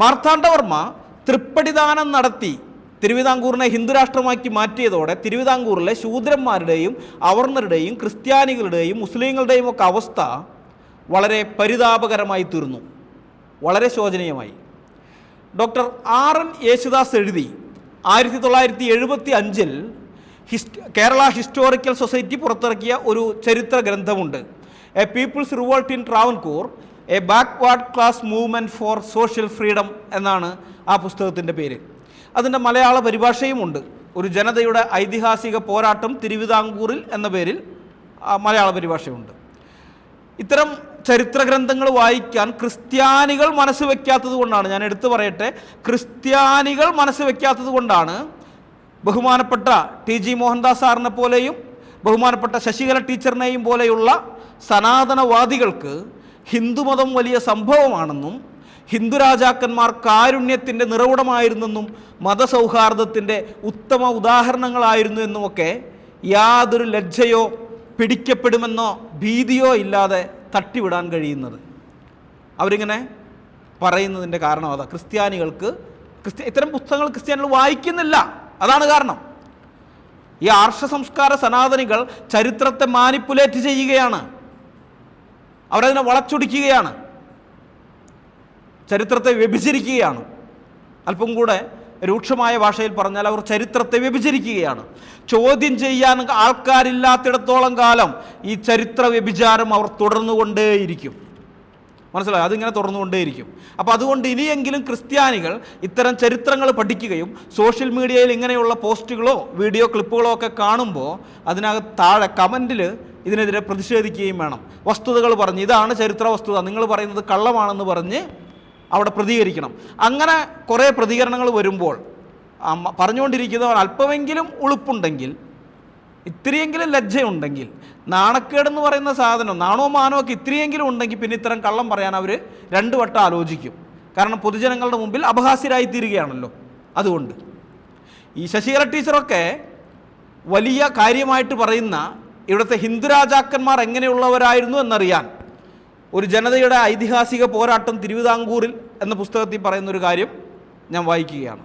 മാർത്താണ്ഡവർമ്മ തൃപ്പടിദാനം നടത്തി തിരുവിതാംകൂറിനെ ഹിന്ദുരാഷ്ട്രമാക്കി മാറ്റിയതോടെ തിരുവിതാംകൂറിലെ ശൂദ്രന്മാരുടെയും അവർണരുടെയും ക്രിസ്ത്യാനികളുടെയും മുസ്ലിങ്ങളുടെയും ഒക്കെ അവസ്ഥ വളരെ പരിതാപകരമായി തീർന്നു, വളരെ ശോചനീയമായി. ഡോക്ടർ RN യേശുദാസ് എഴുതി 1975 കേരള ഹിസ്റ്റോറിക്കൽ സൊസൈറ്റി പുറത്തിറക്കിയ ഒരു ചരിത്ര ഗ്രന്ഥമുണ്ട്. A people's revolt in Travancore, a backward class movement for social freedom എന്നാണ് ആ പുസ്തകത്തിൻ്റെ പേര്. അതിൻ്റെ മലയാള പരിഭാഷയുമുണ്ട്. ഒരു ജനതയുടെ ഐതിഹാസിക പോരാട്ടം തിരുവിതാംകൂറിൽ എന്ന പേരിൽ മലയാള പരിഭാഷയുണ്ട്. ഇത്തരം ചരിത്ര ഗ്രന്ഥങ്ങൾ വായിക്കാൻ ക്രിസ്ത്യാനികൾ മനസ്സ് വയ്ക്കാത്തത് കൊണ്ടാണ്, ഞാൻ എടുത്തു പറയട്ടെ, ക്രിസ്ത്യാനികൾ മനസ്സ് വയ്ക്കാത്തത് കൊണ്ടാണ് ബഹുമാനപ്പെട്ട TG മോഹൻദാസ് സാറിനെ പോലെയും ബഹുമാനപ്പെട്ട ശശികല ടീച്ചറിനെയും പോലെയുള്ള സനാതനവാദികൾക്ക് ഹിന്ദുമതം വലിയ സംഭവമാണെന്നും ഹിന്ദു രാജാക്കന്മാർ കാരുണ്യത്തിൻ്റെ നിറവിടമായിരുന്നെന്നും മതസൗഹാർദ്ദത്തിൻ്റെ ഉത്തമ ഉദാഹരണങ്ങളായിരുന്നു എന്നുമൊക്കെ യാതൊരു ലജ്ജയോ പിടിക്കപ്പെടുമെന്നോ ഭീതിയോ ഇല്ലാതെ തട്ടിവിടാൻ കഴിയുന്നത്. അവരിങ്ങനെ പറയുന്നതിൻ്റെ കാരണം അതാ, ക്രിസ്ത്യാനികൾക്ക് ഇത്തരം പുസ്തകങ്ങൾ ക്രിസ്ത്യാനികൾ വായിക്കുന്നില്ല, അതാണ് കാരണം. ഈ ആർഷ സംസ്കാര സനാതനികൾ ചരിത്രത്തെ മാനിപ്പുലേറ്റ് ചെയ്യുകയാണ്, അവരതിനെ വളച്ചൊടിക്കുകയാണ്, ചരിത്രത്തെ വ്യഭിചരിക്കുകയാണ്. അല്പം കൂടെ രൂക്ഷമായ ഭാഷയിൽ പറഞ്ഞാൽ അവർ ചരിത്രത്തെ വ്യഭിചരിക്കുകയാണ്. ചോദ്യം ചെയ്യാൻ ആൾക്കാരില്ലാത്തിടത്തോളം കാലം ഈ ചരിത്ര വ്യഭിചാരം അവർ തുടർന്നുകൊണ്ടേയിരിക്കും. മനസ്സിലായി? അതിങ്ങനെ തുറന്നുകൊണ്ടേയിരിക്കും. അപ്പോൾ അതുകൊണ്ട് ഇനിയെങ്കിലും ക്രിസ്ത്യാനികൾ ഇത്തരം ചരിത്രങ്ങൾ പഠിക്കുകയും സോഷ്യൽ മീഡിയയിൽ ഇങ്ങനെയുള്ള പോസ്റ്റുകളോ വീഡിയോ ക്ലിപ്പുകളോ ഒക്കെ കാണുമ്പോൾ അതിനകത്ത് താഴെ കമൻറ്റിൽ ഇതിനെതിരെ പ്രതിഷേധിക്കുകയും വേണം. വസ്തുതകൾ പറഞ്ഞ് ഇതാണ് ചരിത്ര വസ്തുത, നിങ്ങൾ പറയുന്നത് കള്ളമാണെന്ന് പറഞ്ഞ് അവിടെ പ്രതികരിക്കണം. അങ്ങനെ കുറേ പ്രതികരണങ്ങൾ വരുമ്പോൾ പറഞ്ഞുകൊണ്ടിരിക്കുന്നവർ അല്പമെങ്കിലും ഉളുപ്പുണ്ടെങ്കിൽ, ഇത്തിരിയെങ്കിലും ലജ്ജയുണ്ടെങ്കിൽ, നാണക്കേടെന്ന് പറയുന്ന സാധനം, നാണോ മാനോ ഒക്കെ ഇത്തിരിയെങ്കിലും ഉണ്ടെങ്കിൽ പിന്നെ ഇത്തരം കള്ളം പറയാൻ അവർ 2 വട്ടം ആലോചിക്കും. കാരണം പൊതുജനങ്ങളുടെ മുമ്പിൽ അപഹാസ്യരായിത്തീരുകയാണല്ലോ. അതുകൊണ്ട് ഈ ശശികല ടീച്ചറൊക്കെ വലിയ കാര്യമായിട്ട് പറയുന്ന ഇവിടുത്തെ ഹിന്ദു രാജാക്കന്മാർ എങ്ങനെയുള്ളവരായിരുന്നു എന്നറിയാൻ ഒരു ജനതയുടെ ഐതിഹാസിക പോരാട്ടം തിരുവിതാംകൂറിൽ എന്ന പുസ്തകത്തിൽ പറയുന്നൊരു കാര്യം ഞാൻ വായിക്കുകയാണ്.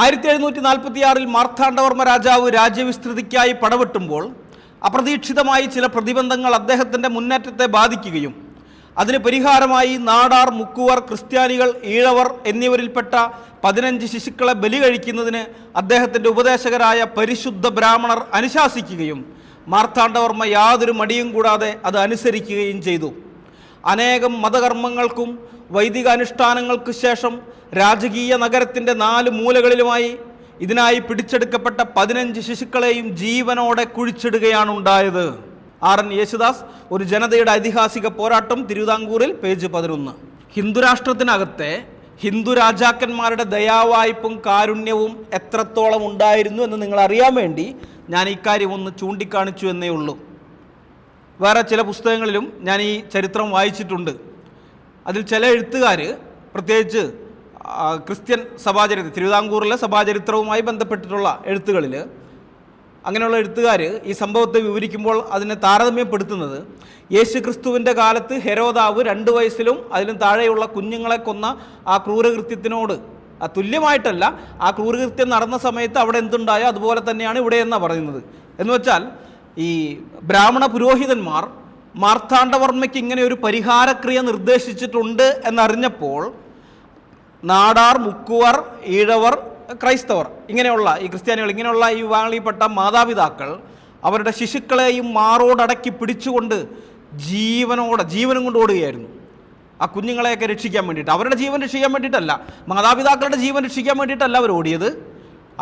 1746 മാർത്താണ്ഡവർമ്മ രാജാവ് രാജ്യവിസ്തൃതിക്കായി പടവെട്ടുമ്പോൾ അപ്രതീക്ഷിതമായി ചില പ്രതിബന്ധങ്ങൾ അദ്ദേഹത്തിൻ്റെ മുന്നേറ്റത്തെ ബാധിക്കുകയും അതിന് പരിഹാരമായി നാടാർ, മുക്കുവർ, ക്രിസ്ത്യാനികൾ, ഈഴവർ എന്നിവരിൽപ്പെട്ട 15 ശിശുക്കളെ ബലി കഴിക്കുന്നതിന് അദ്ദേഹത്തിൻ്റെ ഉപദേശകരായ പരിശുദ്ധ ബ്രാഹ്മണർ അനുശാസിക്കുകയും മാർത്താണ്ഡവർമ്മ യാതൊരു മടിയും കൂടാതെ അത് അനുസരിക്കുകയും ചെയ്തു. അനേകം മതകർമ്മങ്ങൾക്കും വൈദിക അനുഷ്ഠാനങ്ങൾക്ക് ശേഷം രാജകീയ നഗരത്തിൻ്റെ 4 മൂലകളിലുമായി ഇതിനായി പിടിച്ചെടുക്കപ്പെട്ട 15 ശിശുക്കളെയും ജീവനോടെ കുഴിച്ചിടുകയാണ് ഉണ്ടായത്. RN യേശുദാസ്, ഒരു ജനതയുടെ ഐതിഹാസിക പോരാട്ടം തിരുവിതാംകൂറിൽ, പേജ് 11. ഹിന്ദുരാഷ്ട്രത്തിനകത്തെ ഹിന്ദു രാജാക്കന്മാരുടെ ദയാവായ്പും കാരുണ്യവും എത്രത്തോളം ഉണ്ടായിരുന്നു എന്ന് നിങ്ങൾ അറിയാൻ വേണ്ടി ഞാൻ ഇക്കാര്യം ഒന്ന് ചൂണ്ടിക്കാണിച്ചു എന്നേ ഉള്ളൂ. വേറെ ചില പുസ്തകങ്ങളിലും ഞാൻ ഈ ചരിത്രം വായിച്ചിട്ടുണ്ട്. അതിൽ ചില എഴുത്തുകാർ, പ്രത്യേകിച്ച് ക്രിസ്ത്യൻ സഭാചരിത്രം, തിരുവിതാംകൂറിലെ സഭാചരിത്രവുമായി ബന്ധപ്പെട്ടിട്ടുള്ള എഴുത്തുകളിൽ, അങ്ങനെയുള്ള എഴുത്തുകാർ ഈ സംഭവത്തെ വിവരിക്കുമ്പോൾ അതിനെ താരതമ്യപ്പെടുത്തുന്നത് യേശു ക്രിസ്തുവിൻ്റെ കാലത്ത് ഹെരോദാവ് 2 വയസ്സിലും അതിലും താഴെയുള്ള കുഞ്ഞുങ്ങളെ കൊന്ന ആ ക്രൂരകൃത്യത്തിനോട് തുല്യമായിട്ടല്ല, ആ ക്രൂരകൃത്യം നടന്ന സമയത്ത് അവിടെ എന്തുണ്ടായോ അതുപോലെ തന്നെയാണ് ഇവിടെ എന്നാണ് പറയുന്നത്. എന്ന് വെച്ചാൽ ഈ ബ്രാഹ്മണ പുരോഹിതന്മാർ മാർത്താണ്ഡവർമ്മയ്ക്ക് ഇങ്ങനെ ഒരു പരിഹാരക്രിയ നിർദ്ദേശിച്ചിട്ടുണ്ട് എന്നറിഞ്ഞപ്പോൾ നാടാർ, മുക്കുവർ, ഈഴവർ, ക്രൈസ്തവർ, ഇങ്ങനെയുള്ള ഈ ക്രിസ്ത്യാനികൾ, ഇങ്ങനെയുള്ള ഈ വിഭാഗങ്ങളിൽപ്പെട്ട മാതാപിതാക്കൾ അവരുടെ ശിശുക്കളെയും മാറോടടക്കി പിടിച്ചുകൊണ്ട് ജീവനും കൊണ്ട് ഓടുകയായിരുന്നു. ആ കുഞ്ഞുങ്ങളെയൊക്കെ രക്ഷിക്കാൻ വേണ്ടിയിട്ട്, അവരുടെ ജീവൻ രക്ഷിക്കാൻ വേണ്ടിയിട്ടല്ല, മാതാപിതാക്കളുടെ ജീവൻ രക്ഷിക്കാൻ വേണ്ടിയിട്ടല്ല അവർ ഓടിയത്,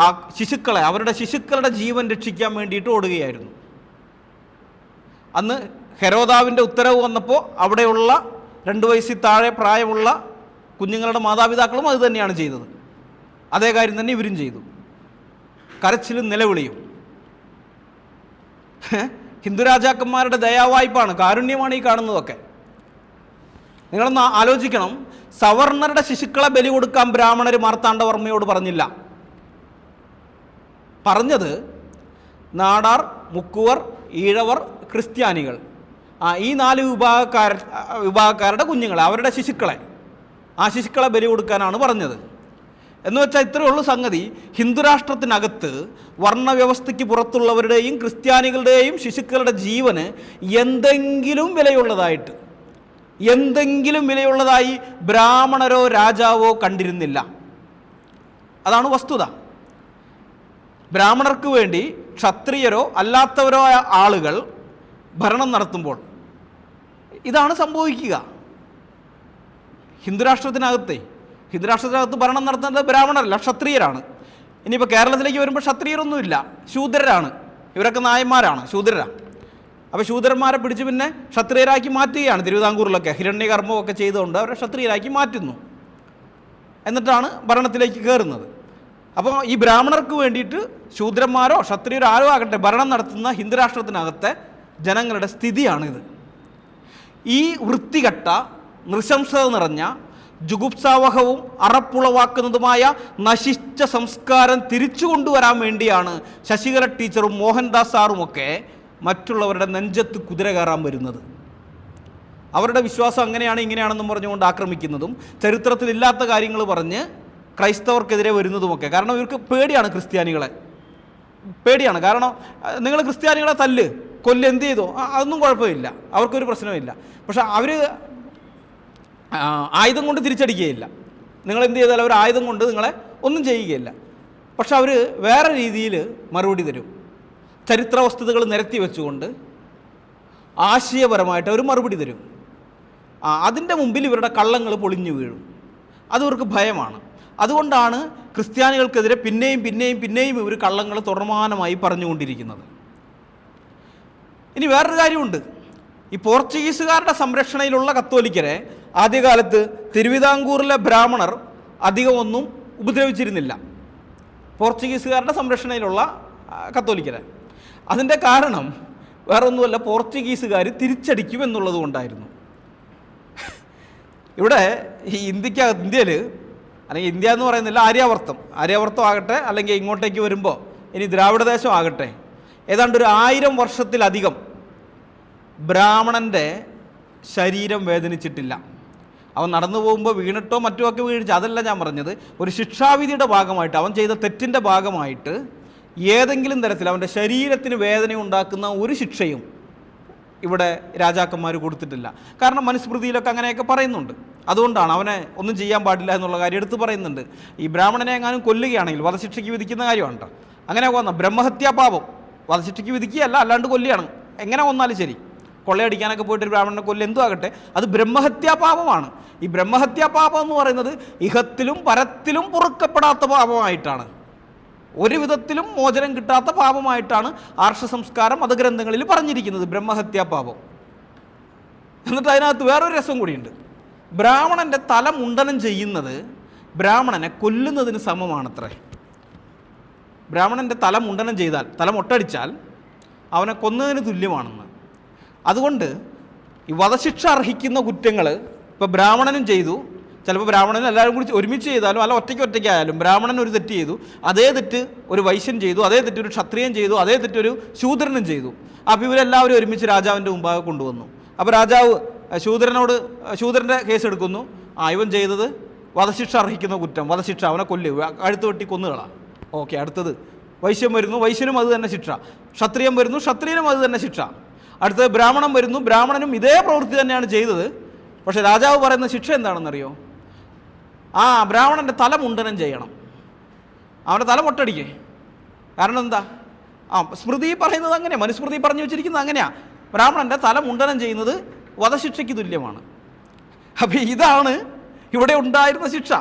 ആ ശിശുക്കളെ, അവരുടെ ശിശുക്കളുടെ ജീവൻ രക്ഷിക്കാൻ വേണ്ടിയിട്ട് ഓടുകയായിരുന്നു. അന്ന് ഹെരോദാവിൻ്റെ ഉത്തരവ് വന്നപ്പോൾ അവിടെയുള്ള 2 വയസ്സിൽ താഴെ പ്രായമുള്ള കുഞ്ഞുങ്ങളുടെ മാതാപിതാക്കളും അത് തന്നെയാണ് ചെയ്തത്. അതേ കാര്യം തന്നെ ഇവരും ചെയ്തു. കരച്ചിലും നിലവിളിയും. ഹിന്ദു രാജാക്കന്മാരുടെ ദയാവായ്പാണ്, കാരുണ്യമാണ് ഈ കാണുന്നതൊക്കെ. നിങ്ങളൊന്ന് ആലോചിക്കണം, സവർണരുടെ ശിശുക്കളെ ബലി കൊടുക്കാൻ ബ്രാഹ്മണർ മാർത്താണ്ഡവർമ്മയോട് പറഞ്ഞില്ല. പറഞ്ഞത് നാടാർ, മുക്കുവർ, ഈഴവർ, ക്രിസ്ത്യാനികൾ, ഈ 4 വിഭാഗക്കാരുടെ കുഞ്ഞുങ്ങളെ, അവരുടെ ശിശുക്കളെ ആ ശിശുക്കളെ ബലി കൊടുക്കാനാണ് പറഞ്ഞത്. എന്ന് വെച്ചാൽ ഇത്രയേ ഉള്ളൂ സംഗതി. ഹിന്ദുരാഷ്ട്രത്തിനകത്ത് വർണ്ണവ്യവസ്ഥയ്ക്ക് പുറത്തുള്ളവരുടെയും ക്രിസ്ത്യാനികളുടെയും ശിശുക്കളുടെ ജീവന് എന്തെങ്കിലും വിലയുള്ളതായി ബ്രാഹ്മണരോ രാജാവോ കണ്ടിരുന്നില്ല. അതാണ് വസ്തുത. ബ്രാഹ്മണർക്ക് വേണ്ടി ക്ഷത്രിയരോ അല്ലാത്തവരോ ആയ ആളുകൾ ഭരണം ഇതാണ് സംഭവിക്കുക. ഹിന്ദുരാഷ്ട്രത്തിനകത്ത് ഭരണം നടത്തുന്നത് ബ്രാഹ്മണരല്ല, ക്ഷത്രിയരാണ്. ഇനിയിപ്പോൾ കേരളത്തിലേക്ക് വരുമ്പോൾ ക്ഷത്രിയരൊന്നുമില്ല, ശൂദ്രരാണ്. ഇവരൊക്കെ നായന്മാരാണ്, ശൂദ്രരാണ്. അപ്പോൾ ശൂദ്രന്മാരെ പിടിച്ച് പിന്നെ ക്ഷത്രിയരാക്കി മാറ്റുകയാണ്. തിരുവിതാംകൂറിലൊക്കെ ഹിരണ്യകർമ്മമൊക്കെ ചെയ്തുകൊണ്ട് അവരെ ക്ഷത്രിയരാക്കി മാറ്റുന്നു. എന്നിട്ടാണ് ഭരണത്തിലേക്ക് കയറുന്നത്. അപ്പോൾ ഈ ബ്രാഹ്മണർക്ക് വേണ്ടിയിട്ട് ശൂദ്രന്മാരോ ക്ഷത്രിയരോ ആരോ ആകട്ടെ ഭരണം നടത്തുന്ന ഹിന്ദുരാഷ്ട്രത്തിനകത്തെ ജനങ്ങളുടെ സ്ഥിതിയാണിത്. ഈ വൃത്തികെട്ട, നൃശംസത നിറഞ്ഞ, ജുഗുപ്സാവഹവും അറപ്പുളവാക്കുന്നതുമായ നശിച്ച സംസ്കാരം തിരിച്ചു കൊണ്ടുവരാൻ വേണ്ടിയാണ് ശശികല ടീച്ചറും മോഹൻദാസ് സാറുമൊക്കെ മറ്റുള്ളവരുടെ നെഞ്ചത്ത് കുതിര കയറാൻ വരുന്നത്. അവരുടെ വിശ്വാസം അങ്ങനെയാണ് ഇങ്ങനെയാണെന്നും പറഞ്ഞുകൊണ്ട് ആക്രമിക്കുന്നതും ചരിത്രത്തിലില്ലാത്ത കാര്യങ്ങൾ പറഞ്ഞ് ക്രൈസ്തവർക്കെതിരെ വരുന്നതുമൊക്കെ. കാരണം ഇവർക്ക് പേടിയാണ്, ക്രിസ്ത്യാനികളെ പേടിയാണ്. കാരണം നിങ്ങൾ ക്രിസ്ത്യാനികളെ കൊല്ല് എന്ത് ചെയ്തോ അതൊന്നും കുഴപ്പമില്ല, അവർക്കൊരു പ്രശ്നമില്ല. പക്ഷെ അവർ ആയുധം കൊണ്ട് തിരിച്ചടിക്കുകയില്ല. നിങ്ങൾ എന്ത് ചെയ്താലും അവർ ആയുധം കൊണ്ട് നിങ്ങളെ ഒന്നും ചെയ്യുകയില്ല. പക്ഷെ അവർ വേറെ രീതിയിൽ മറുപടി തരും. ചരിത്ര വസ്തുതകൾ നിരത്തി വെച്ചുകൊണ്ട് ആശയപരമായിട്ട് അവർ മറുപടി തരും. അതിൻ്റെ മുമ്പിൽ ഇവരുടെ കള്ളങ്ങൾ പൊളിഞ്ഞു വീഴും. അതിവർക്ക് ഭയമാണ്. അതുകൊണ്ടാണ് ക്രിസ്ത്യാനികൾക്കെതിരെ പിന്നെയും ഇവർ കള്ളങ്ങൾ തുടർമാനമായി പറഞ്ഞുകൊണ്ടിരിക്കുന്നത്. ഇനി വേറൊരു കാര്യമുണ്ട്. ഈ പോർച്ചുഗീസുകാരുടെ സംരക്ഷണയിലുള്ള കത്തോലിക്കരെ ആദ്യകാലത്ത് തിരുവിതാംകൂറിലെ ബ്രാഹ്മണർ അധികമൊന്നും ഉപദ്രവിച്ചിരുന്നില്ല, പോർച്ചുഗീസുകാരുടെ സംരക്ഷണയിലുള്ള കത്തോലിക്കരെ. അതിൻ്റെ കാരണം വേറൊന്നുമല്ല, പോർച്ചുഗീസുകാർ തിരിച്ചടിക്കുമെന്നുള്ളത് കൊണ്ടായിരുന്നു. ഇവിടെ ഈ ഇന്ത്യയിൽ അല്ലെങ്കിൽ ഇന്ത്യ എന്ന് പറയുന്നില്ല, ആര്യാവർത്തം ആകട്ടെ, അല്ലെങ്കിൽ ഇങ്ങോട്ടേക്ക് വരുമ്പോൾ ഇനി ദ്രാവിഡദേശം ആകട്ടെ, ഏതാണ്ട് ഒരു 1000 വർഷത്തിലധികം ബ്രാഹ്മണൻ്റെ ശരീരം വേദനിച്ചിട്ടില്ല. അവൻ നടന്നു പോകുമ്പോൾ വീണിട്ടോ മറ്റുമൊക്കെ വീഴിച്ച്, അതല്ല ഞാൻ പറഞ്ഞത്. ഒരു ശിക്ഷാവിധിയുടെ ഭാഗമായിട്ട്, അവൻ ചെയ്ത തെറ്റിൻ്റെ ഭാഗമായിട്ട് ഏതെങ്കിലും തരത്തിൽ അവൻ്റെ ശരീരത്തിന് വേദന ഉണ്ടാക്കുന്ന ഒരു ശിക്ഷയും ഇവിടെ രാജാക്കന്മാർ കൊടുത്തിട്ടില്ല. കാരണം മനുസ്മൃതിയിലൊക്കെ അങ്ങനെയൊക്കെ പറയുന്നുണ്ട്. അതുകൊണ്ടാണ് അവനെ ഒന്നും ചെയ്യാൻ പാടില്ല എന്നുള്ള കാര്യം എടുത്ത് പറയുന്നുണ്ട്. ഈ ബ്രാഹ്മണനെ എങ്ങാനും കൊല്ലുകയാണെങ്കിൽ വധശിക്ഷയ്ക്ക് വിധിക്കുന്ന കാര്യമാണ് കേട്ടോ. അങ്ങനെ കൊന്ന ബ്രഹ്മഹത്യാപാപം വധശിക്ഷയ്ക്ക് വിധിക്കുകയല്ല, അല്ലാണ്ട് കൊല്ലുകയാണ്. എങ്ങനെ കൊന്നാലും ശരി, കൊള്ളയടിക്കാനൊക്കെ പോയിട്ട് ബ്രാഹ്മണനെ എന്തും ആകട്ടെ, അത് ബ്രഹ്മഹത്യാപാപമാണ്. ഈ ബ്രഹ്മഹത്യാപാപം എന്ന് പറയുന്നത് ഇഹത്തിലും പരത്തിലും പൊറുക്കപ്പെടാത്ത പാപമായിട്ടാണ്, ഒരു വിധത്തിലും മോചനം കിട്ടാത്ത പാപമായിട്ടാണ് ആർഷ സംസ്കാരം മതഗ്രന്ഥങ്ങളിൽ പറഞ്ഞിരിക്കുന്നത്, ബ്രഹ്മഹത്യാപാപം. എന്നിട്ട് അതിനകത്ത് വേറൊരു രസം കൂടിയുണ്ട്. ബ്രാഹ്മണൻ്റെ തല മുണ്ടനം ചെയ്യുന്നത് ബ്രാഹ്മണനെ കൊല്ലുന്നതിന് സമമാണത്രേ. ബ്രാഹ്മണൻ്റെ തല മുണ്ടനം ചെയ്താൽ, തല മൊട്ടടിച്ചാൽ അവനെ കൊന്നതിന് തുല്യമാണെന്ന്. അതുകൊണ്ട് ഈ വധശിക്ഷ അർഹിക്കുന്ന കുറ്റങ്ങൾ ഇപ്പോൾ ബ്രാഹ്മണനും ചെയ്തു, ചിലപ്പോൾ ബ്രാഹ്മണനും എല്ലാവരും കൂടി ഒരുമിച്ച് ചെയ്താലും അല്ല ഒറ്റയ്ക്കായാലും ബ്രാഹ്മണൻ ഒരു തെറ്റ് ചെയ്തു, അതേ തെറ്റ് ഒരു വൈശ്യൻ ചെയ്തു, അതേ തെറ്റ് ഒരു ക്ഷത്രിയൻ ചെയ്തു, അതേ തെറ്റ് ഒരു ശൂദ്രനും ചെയ്തു. അപ്പോൾ ഇവരെല്ലാവരും ഒരുമിച്ച് രാജാവിൻ്റെ മുമ്പാകെ കൊണ്ടുവന്നു. അപ്പോൾ രാജാവ് ശൂദ്രൻ്റെ കേസ് എടുക്കുന്നു. ഇവൻ ചെയ്തത് വധശിക്ഷ അർഹിക്കുന്ന കുറ്റം, വധശിക്ഷ, അവനെ കഴുത്ത് വെട്ടി കൊന്നുകളാം. ഓക്കെ, അടുത്തത് വൈശ്യം വരുന്നു, വൈശ്യനും അത് തന്നെ ശിക്ഷ. ക്ഷത്രിയൻ വരുന്നു, ക്ഷത്രിയനും അത് തന്നെ ശിക്ഷ. അടുത്തത് ബ്രാഹ്മണൻ വരുന്നു, ബ്രാഹ്മണനും ഇതേ പ്രവൃത്തി തന്നെയാണ് ചെയ്തത്. പക്ഷേ രാജാവ് പറയുന്ന ശിക്ഷ എന്താണെന്നറിയോ? ബ്രാഹ്മണൻ്റെ തല മുണ്ടനം ചെയ്യണം, അവൻ്റെ തല മൊട്ടടിക്കേ. കാരണം എന്താ? സ്മൃതി പറയുന്നത് അങ്ങനെയാണ്, മനുസ്മൃതി പറഞ്ഞു വെച്ചിരിക്കുന്നത് അങ്ങനെയാണ്. ബ്രാഹ്മണൻ്റെ തല മുണ്ടനം ചെയ്യുന്നത് വധശിക്ഷയ്ക്ക് തുല്യമാണ്. അപ്പം ഇതാണ് ഇവിടെ ഉണ്ടായിരുന്ന ശിക്ഷ.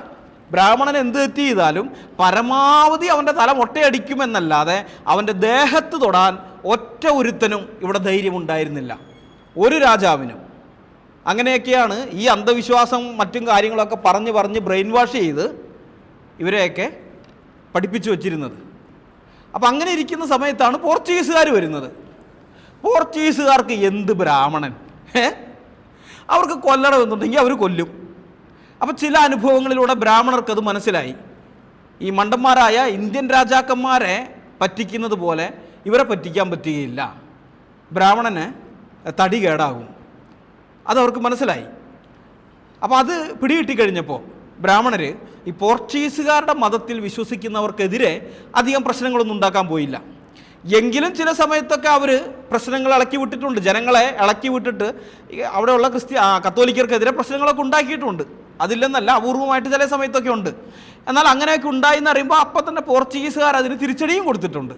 ബ്രാഹ്മണൻ എന്ത് തെറ്റ് ചെയ്താലും പരമാവധി അവൻ്റെ തല മൊട്ടയടിക്കുമെന്നല്ലാതെ അവൻ്റെ ദേഹത്ത് തൊടാൻ ഒറ്റ ഒരുത്തനും ഇവിടെ ധൈര്യമുണ്ടായിരുന്നില്ല, ഒരു രാജാവിനും. അങ്ങനെയൊക്കെയാണ് ഈ അന്ധവിശ്വാസം മറ്റും കാര്യങ്ങളൊക്കെ പറഞ്ഞ് ബ്രെയിൻ വാഷ് ചെയ്ത് ഇവരെയൊക്കെ പഠിപ്പിച്ചു വച്ചിരുന്നത്. അപ്പം അങ്ങനെ ഇരിക്കുന്ന സമയത്താണ് പോർച്ചുഗീസുകാർ വരുന്നത്. പോർച്ചുഗീസുകാർക്ക് എന്ത് ബ്രാഹ്മണൻ, അവർക്ക് കൊല്ലണമെന്നുണ്ടെങ്കിൽ അവർ കൊല്ലും. അപ്പം ചില അനുഭവങ്ങളിലൂടെ ബ്രാഹ്മണർക്കത് മനസ്സിലായി. ഈ മണ്ടന്മാരായ ഇന്ത്യൻ രാജാക്കന്മാരെ പറ്റിക്കുന്നത് പോലെ ഇവരെ പറ്റിക്കാൻ പറ്റുകയില്ല, ബ്രാഹ്മണന് തടി കേടാകും, അതവർക്ക് മനസ്സിലായി. അപ്പോൾ അത് പിടികിട്ടിക്കഴിഞ്ഞപ്പോൾ ബ്രാഹ്മണർ ഈ പോർച്ചുഗീസുകാരുടെ മതത്തിൽ വിശ്വസിക്കുന്നവർക്കെതിരെ അധികം പ്രശ്നങ്ങളൊന്നും ഉണ്ടാക്കാൻ പോയില്ല. എങ്കിലും ചില സമയത്തൊക്കെ അവർ പ്രശ്നങ്ങൾ ഇളക്കി വിട്ടിട്ടുണ്ട്, ജനങ്ങളെ ഇളക്കി വിട്ടിട്ട് അവിടെയുള്ള കത്തോലിക്കർക്കെതിരെ പ്രശ്നങ്ങളൊക്കെ ഉണ്ടാക്കിയിട്ടുണ്ട്. അതില്ലെന്നല്ല, അപൂർവമായിട്ട് ചില സമയത്തൊക്കെ ഉണ്ട്. എന്നാൽ അങ്ങനെയൊക്കെ ഉണ്ടായി അറിയുമ്പോൾ അപ്പം തന്നെ പോർച്ചുഗീസുകാർ അതിന് തിരിച്ചടിയും കൊടുത്തിട്ടുണ്ട്.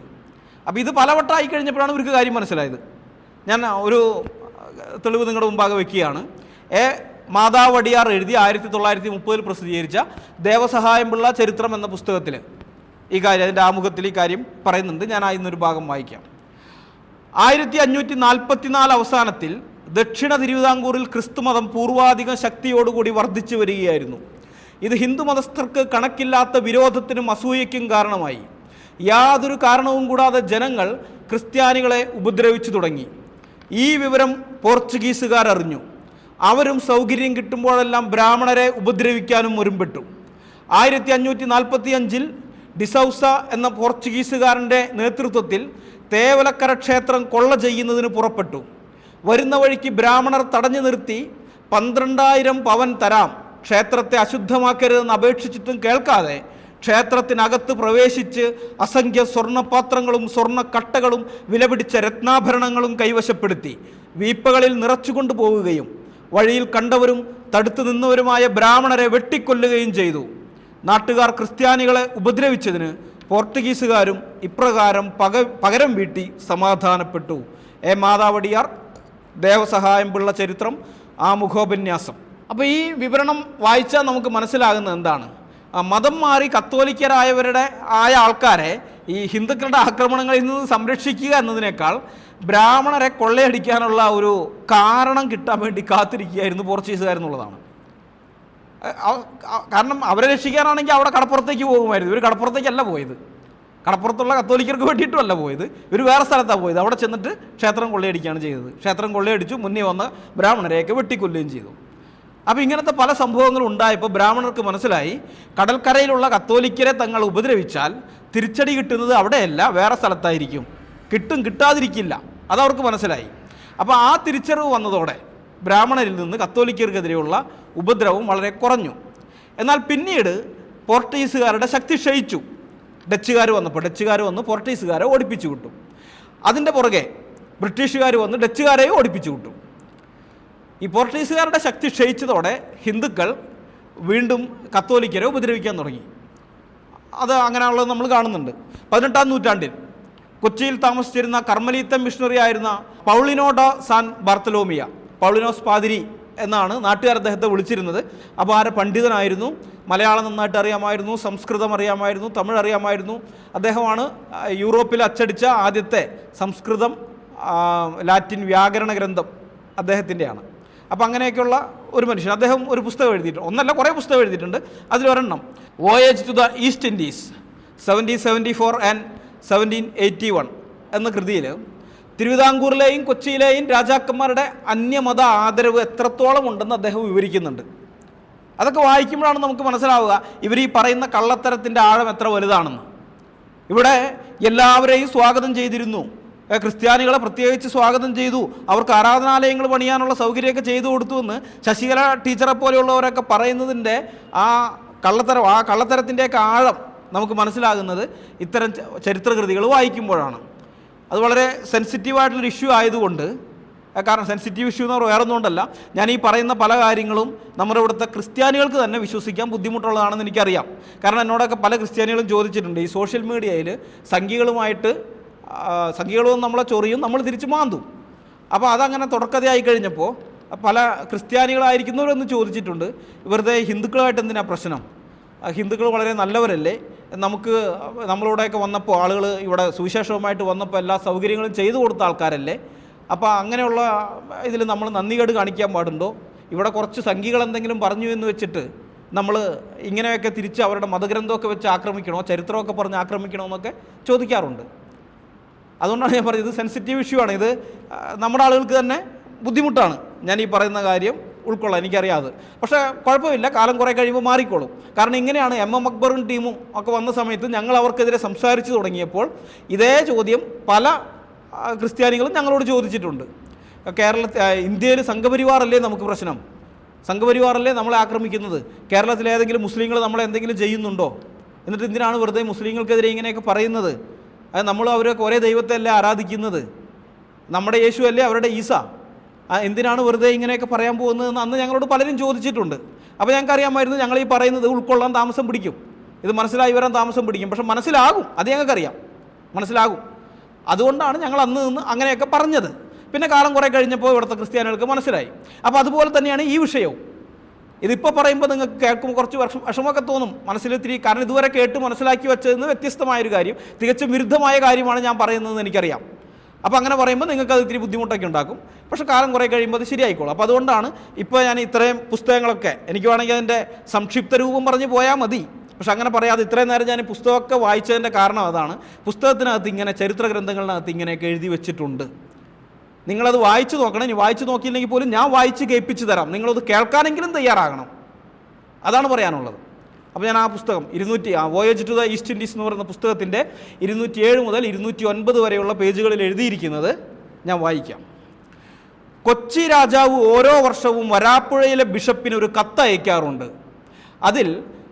അപ്പോൾ ഇത് പലവട്ടമായി കഴിഞ്ഞപ്പോഴാണ് ഇവർക്ക് കാര്യം മനസ്സിലായത്. ഞാൻ ഒരു തെളിവ് നിങ്ങളുടെ മുമ്പാകെ വയ്ക്കുകയാണ്. മാതാവടിയാർ എഴുതി 1930 പ്രസിദ്ധീകരിച്ച ദേവസഹായം പിള്ള ചരിത്രം എന്ന പുസ്തകത്തിൽ ഈ കാര്യം, അതിൻ്റെ ആമുഖത്തിൽ ഈ കാര്യം പറയുന്നുണ്ട്. ഞാൻ ഇന്നൊരു ഭാഗം വായിക്കാം. 1544 അവസാനത്തിൽ ദക്ഷിണ തിരുവിതാംകൂറിൽ ക്രിസ്തുമതം പൂർവാധികം ശക്തിയോടുകൂടി വർദ്ധിച്ചു വരികയായിരുന്നു. ഇത് ഹിന്ദു മതസ്ഥർക്ക് കണക്കില്ലാത്ത വിരോധത്തിനും അസൂയയ്ക്കും കാരണമായി. യാതൊരു കാരണവും കൂടാതെ ജനങ്ങൾ ക്രിസ്ത്യാനികളെ ഉപദ്രവിച്ചു തുടങ്ങി. ഈ വിവരം പോർച്ചുഗീസുകാർ അറിഞ്ഞു. അവരും സൗകര്യം കിട്ടുമ്പോഴെല്ലാം ബ്രാഹ്മണരെ ഉപദ്രവിക്കാനും ഒരുമ്പെട്ടു. 1545 ഡിസൗസ എന്ന പോർച്ചുഗീസുകാരൻ്റെ നേതൃത്വത്തിൽ തേവലക്കര ക്ഷേത്രം കൊള്ള ചെയ്യുന്നതിന് പുറപ്പെട്ടു. വരുന്ന വഴിക്ക് ബ്രാഹ്മണർ തടഞ്ഞു നിർത്തി 12,000 പവൻ തരാം, ക്ഷേത്രത്തെ അശുദ്ധമാക്കരുതെന്ന് അപേക്ഷിച്ചിട്ടും കേൾക്കാതെ ക്ഷേത്രത്തിനകത്ത് പ്രവേശിച്ച് അസംഖ്യ സ്വർണ്ണപാത്രങ്ങളും സ്വർണ്ണക്കട്ടകളും വിലപിടിച്ച രത്നാഭരണങ്ങളും കൈവശപ്പെടുത്തി വീപ്പകളിൽ നിറച്ചുകൊണ്ടു പോവുകയും വഴിയിൽ കണ്ടവരും തടുത്തു നിന്നവരുമായ ബ്രാഹ്മണരെ വെട്ടിക്കൊല്ലുകയും ചെയ്തു. നാട്ടുകാർ ക്രിസ്ത്യാനികളെ ഉപദ്രവിച്ചതിന് പോർട്ടുഗീസുകാരും ഇപ്രകാരം പകരം വീട്ടി സമാധാനപ്പെട്ടു. മാതാവടിയാർ ദേവസഹായം പിള്ള ചരിത്രം ആമുഖോപന്യാസം. അപ്പോൾ ഈ വിവരണം വായിച്ചാൽ നമുക്ക് മനസ്സിലാകുന്നത് എന്താണ്? മതം മാറി കത്തോലിക്കരായവരുടെ ആൾക്കാരെ ഈ ഹിന്ദുക്കളുടെ ആക്രമണങ്ങളിൽ നിന്ന് സംരക്ഷിക്കുക എന്നതിനേക്കാൾ ബ്രാഹ്മണരെ കൊള്ളയടിക്കാനുള്ള ഒരു കാരണം കിട്ടാൻ വേണ്ടി കാത്തിരിക്കുകയായിരുന്നു പോർച്ചുഗീസുകാരെന്നുള്ളതാണ്. കാരണം അവരെ രക്ഷിക്കാനാണെങ്കിൽ അവിടെ കടപ്പുറത്തേക്ക് പോകുമായിരുന്നു. ഇവർ കടപ്പുറത്തേക്കല്ല പോയത്, കടപ്പുറത്തുള്ള കത്തോലിക്കർക്ക് വേണ്ടിയിട്ടുമല്ല പോയത്, ഇവർ വേറെ സ്ഥലത്താണ് പോയത്. അവിടെ ചെന്നിട്ട് ക്ഷേത്രം കൊള്ളയടിക്കുകയാണ് ചെയ്തത്. ക്ഷേത്രം കൊള്ളയടിച്ചു, മുന്നേ വന്ന ബ്രാഹ്മണരെയൊക്കെ വെട്ടിക്കൊല്ലുകയും ചെയ്തു. അപ്പോൾ ഇങ്ങനത്തെ പല സംഭവങ്ങളും ഉണ്ടായപ്പോൾ ബ്രാഹ്മണർക്ക് മനസ്സിലായി, കടൽക്കരയിലുള്ള കത്തോലിക്കരെ തങ്ങൾ ഉപദ്രവിച്ചാൽ തിരിച്ചടി കിട്ടുന്നത് അവിടെയല്ല, വേറെ സ്ഥലത്തായിരിക്കും. കിട്ടാതിരിക്കില്ല, അതവർക്ക് മനസ്സിലായി. അപ്പോൾ ആ തിരിച്ചറിവ് വന്നതോടെ ബ്രാഹ്മണരിൽ നിന്ന് കത്തോലിക്കർക്കെതിരെയുള്ള ഉപദ്രവം വളരെ കുറഞ്ഞു. എന്നാൽ പിന്നീട് പോർട്ടുഗീസുകാരുടെ ശക്തി ക്ഷയിച്ചു. ഡച്ചുകാർ വന്ന് പോർട്ടുഗീസുകാരെ ഓടിപ്പിച്ചു വിട്ടു. അതിൻ്റെ പുറകെ ബ്രിട്ടീഷുകാർ വന്ന് ഡച്ചുകാരെയും ഓടിപ്പിച്ചു വിട്ടു. ഈ പോർട്ടുഗീസുകാരുടെ ശക്തി ക്ഷയിച്ചതോടെ ഹിന്ദുക്കൾ വീണ്ടും കത്തോലിക്കരെ ഉപദ്രവിക്കാൻ തുടങ്ങി. അത് അങ്ങനെയുള്ളത് നമ്മൾ കാണുന്നുണ്ട്. 18-ാം നൂറ്റാണ്ടിൽ കൊച്ചിയിൽ താമസിച്ചിരുന്ന കർമ്മലീത്തൻ മിഷണറി ആയിരുന്ന പൗളിനോ ഡ സാൻ ബാർത്തലോമിയ, പൗളിനോസ് പാതിരി എന്നാണ് നാട്ടുകാർ അദ്ദേഹത്തെ വിളിച്ചിരുന്നത്. അപാര പണ്ഡിതനായിരുന്നു. മലയാളം നന്നായിട്ട് അറിയാമായിരുന്നു, സംസ്കൃതം അറിയാമായിരുന്നു, തമിഴ് അറിയാമായിരുന്നു. അദ്ദേഹമാണ് യൂറോപ്പിൽ അച്ചടിച്ച ആദ്യത്തെ സംസ്കൃതം ലാറ്റിൻ വ്യാകരണ ഗ്രന്ഥം അദ്ദേഹത്തിൻ്റെയാണ്. അപ്പോൾ അങ്ങനെയൊക്കെയുള്ള ഒരു മനുഷ്യൻ. അദ്ദേഹം ഒരു പുസ്തകം എഴുതിയിട്ടുണ്ട്, ഒന്നല്ല കുറേ പുസ്തകം എഴുതിയിട്ടുണ്ട്. അതിലൊരെണ്ണം voyage to the East Indies 1774 and 1781 എന്ന കൃതിയിൽ തിരുവിതാംകൂറിലെയും കൊച്ചിയിലെയും രാജാക്കന്മാരുടെ അന്യമത ആദരവ് എത്രത്തോളം ഉണ്ടെന്ന് അദ്ദേഹം വിവരിക്കുന്നുണ്ട്. അതൊക്കെ വായിക്കുമ്പോഴാണ് നമുക്ക് മനസ്സിലാവുക ഇവർ ഈ പറയുന്ന കള്ളത്തരത്തിൻ്റെ ആഴം എത്ര വലുതാണെന്ന്. ഇവിടെ എല്ലാവരെയും സ്വാഗതം ചെയ്തിരുന്നു, ക്രിസ്ത്യാനികളെ പ്രത്യേകിച്ച് സ്വാഗതം ചെയ്തു, അവർക്ക് ആരാധനാലയങ്ങൾ പണിയാനുള്ള സൗകര്യമൊക്കെ ചെയ്തു കൊടുത്തു എന്ന് ശശികല ടീച്ചറെ പോലെയുള്ളവരൊക്കെ പറയുന്നതിൻ്റെ ആ കള്ളത്തരത്തിൻ്റെയൊക്കെ ആഴം നമുക്ക് മനസ്സിലാകുന്നത് ഇത്തരം ചരിത്രകൃതികൾ വായിക്കുമ്പോഴാണ്. അത് വളരെ സെൻസിറ്റീവായിട്ടുള്ളൊരു ഇഷ്യൂ ആയതുകൊണ്ട്, കാരണം സെൻസിറ്റീവ് ഇഷ്യൂ എന്ന് പറഞ്ഞാൽ വേറെ ഒന്നുകൊണ്ടല്ല, ഞാൻ ഈ പറയുന്ന പല കാര്യങ്ങളും നമ്മുടെ ഇവിടുത്തെ ക്രിസ്ത്യാനികൾക്ക് തന്നെ വിശ്വസിക്കാൻ ബുദ്ധിമുട്ടുള്ളതാണെന്ന് എനിക്കറിയാം. കാരണം എന്നോടൊക്കെ പല ക്രിസ്ത്യാനികളും ചോദിച്ചിട്ടുണ്ട്, ഈ സോഷ്യൽ മീഡിയയിൽ സംഖ്യകളും നമ്മളെ ചൊറിയും, നമ്മൾ തിരിച്ച് മാന്തും. അപ്പോൾ അതങ്ങനെ തുടക്കതയായി കഴിഞ്ഞപ്പോൾ പല ക്രിസ്ത്യാനികളായിരിക്കുന്നവരൊന്ന് ചോദിച്ചിട്ടുണ്ട്, വെറുതെ ഹിന്ദുക്കളായിട്ട് എന്തിനാ പ്രശ്നം? ഹിന്ദുക്കൾ വളരെ നല്ലവരല്ലേ, നമ്മളിവിടെയൊക്കെ വന്നപ്പോൾ ആളുകൾ ഇവിടെ സുവിശേഷവുമായിട്ട് വന്നപ്പോൾ എല്ലാ സൗകര്യങ്ങളും ചെയ്തു കൊടുത്ത ആൾക്കാരല്ലേ, അപ്പോൾ അങ്ങനെയുള്ള ഇതിൽ നമ്മൾ നന്ദികേട് കാണിക്കാൻ പാടുണ്ടോ? ഇവിടെ കുറച്ച് സംഖ്യകൾ എന്തെങ്കിലും പറഞ്ഞു എന്ന് വെച്ചിട്ട് നമ്മൾ ഇങ്ങനെയൊക്കെ തിരിച്ച് അവരുടെ മതഗ്രന്ഥമൊക്കെ വെച്ച് ആക്രമിക്കണോ, ചരിത്രമൊക്കെ പറഞ്ഞ് ആക്രമിക്കണോ എന്നൊക്കെ ചോദിക്കാറുണ്ട്. അതുകൊണ്ടാണ് ഞാൻ പറയുന്നത്, ഇത് സെൻസിറ്റീവ് ഇഷ്യൂ ആണ്. ഇത് നമ്മുടെ ആളുകൾക്ക് തന്നെ ബുദ്ധിമുട്ടാണ് ഞാൻ ഈ പറയുന്ന കാര്യം ഉൾക്കൊള്ളാൻ, എനിക്കറിയാതെ. പക്ഷേ കുഴപ്പമില്ല, കാലം കുറേ കഴിയുമ്പോൾ മാറിക്കോളും. കാരണം ഇങ്ങനെയാണ് MM അക്ബറും ടീമും ഒക്കെ വന്ന സമയത്ത് ഞങ്ങൾ അവർക്കെതിരെ സംസാരിച്ചു തുടങ്ങിയപ്പോൾ ഇതേ ചോദ്യം പല ക്രിസ്ത്യാനികളും ഞങ്ങളോട് ചോദിച്ചിട്ടുണ്ട്. ഇന്ത്യയിൽ സംഘപരിവാറല്ലേ നമുക്ക് പ്രശ്നം? സംഘപരിവാറല്ലേ നമ്മളെ ആക്രമിക്കുന്നത്? കേരളത്തിലെ ഏതെങ്കിലും മുസ്ലിങ്ങൾ നമ്മളെ എന്തെങ്കിലും ചെയ്യുന്നുണ്ടോ? എന്നിട്ട് എന്തിനാണ് വെറുതെ മുസ്ലിങ്ങൾക്കെതിരെ ഇങ്ങനെയൊക്കെ പറയുന്നത്? അത് നമ്മൾ അവരൊക്കെ ഒരേ ദൈവത്തെ അല്ലേ ആരാധിക്കുന്നത്? നമ്മുടെ യേശു അല്ലേ അവരുടെ ഈസ? എന്തിനാണ് വെറുതെ ഇങ്ങനെയൊക്കെ പറയാൻ പോകുന്നതെന്ന് അന്ന് ഞങ്ങളോട് പലരും ചോദിച്ചിട്ടുണ്ട്. അപ്പോൾ ഞങ്ങൾക്കറിയാമായിരുന്നു ഞങ്ങൾ ഈ പറയുന്നത് ഉൾക്കൊള്ളാൻ താമസം പിടിക്കും, ഇത് മനസ്സിലായി വരാൻ താമസം പിടിക്കും. പക്ഷെ മനസ്സിലാകും, അത് ഞങ്ങൾക്കറിയാം, മനസ്സിലാകും. അതുകൊണ്ടാണ് ഞങ്ങൾ അന്ന് നിന്ന് അങ്ങനെയൊക്കെ പറഞ്ഞത്. പിന്നെ കാലം കുറേ കഴിഞ്ഞപ്പോൾ ഇവിടുത്തെ ക്രിസ്ത്യാനികൾക്ക് മനസ്സിലായി. അപ്പോൾ അതുപോലെ തന്നെയാണ് ഈ വിഷയവും. ഇതിപ്പോൾ പറയുമ്പോൾ നിങ്ങൾക്ക് കേൾക്കുമ്പോൾ കുറച്ച് വിഷമമൊക്കെ തോന്നും മനസ്സിലിത്തിരി. കാരണം ഇതുവരെ കേട്ട് മനസ്സിലാക്കി വെച്ചതെന്ന് വ്യത്യസ്തമായൊരു കാര്യം, തികച്ചും വിരുദ്ധമായ കാര്യമാണ് ഞാൻ പറയുന്നതെന്ന് എനിക്കറിയാം. അപ്പോൾ അങ്ങനെ പറയുമ്പോൾ നിങ്ങൾക്കത് ഇത്തിരി ബുദ്ധിമുട്ടൊക്കെ ഉണ്ടാക്കും. പക്ഷേ കാലം കുറേ കഴിയുമ്പോൾ അത് ശരിയായിക്കോളും. അപ്പോൾ അതുകൊണ്ടാണ് ഇപ്പോൾ ഞാൻ ഇത്രയും പുസ്തകങ്ങളൊക്കെ, എനിക്ക് വേണമെങ്കിൽ അതിൻ്റെ സംക്ഷിപ്ത രൂപം പറഞ്ഞ് പോയാൽ മതി, പക്ഷെ അങ്ങനെ പറയാതെ ഇത്രയും നേരം ഞാൻ ഈ പുസ്തകമൊക്കെ വായിച്ചതിൻ്റെ കാരണം അതാണ്. പുസ്തകത്തിനകത്ത് ഇങ്ങനെ ചരിത്ര ഗ്രന്ഥങ്ങളിനകത്ത് ഇങ്ങനെയൊക്കെ എഴുതി വെച്ചിട്ടുണ്ട്. നിങ്ങളത് വായിച്ചു നോക്കണം. ഇനി വായിച്ചു നോക്കിയില്ലെങ്കിൽ പോലും ഞാൻ വായിച്ച് കേൾപ്പിച്ച് തരാം, നിങ്ങളത് കേൾക്കാനെങ്കിലും തയ്യാറാകണം. അതാണ് പറയാനുള്ളത്. അപ്പോൾ ഞാൻ ആ പുസ്തകം voyage to the East Indies എന്ന് പറയുന്ന പുസ്തകത്തിൻ്റെ 207 മുതൽ 209 വരെയുള്ള പേജുകളിൽ എഴുതിയിരിക്കുന്നത് ഞാൻ വായിക്കാം. കൊച്ചി രാജാവ് ഓരോ വർഷവും വരാപ്പുഴയിലെ ബിഷപ്പിന് ഒരു കത്ത് അയക്കാറുണ്ട്. അതിൽ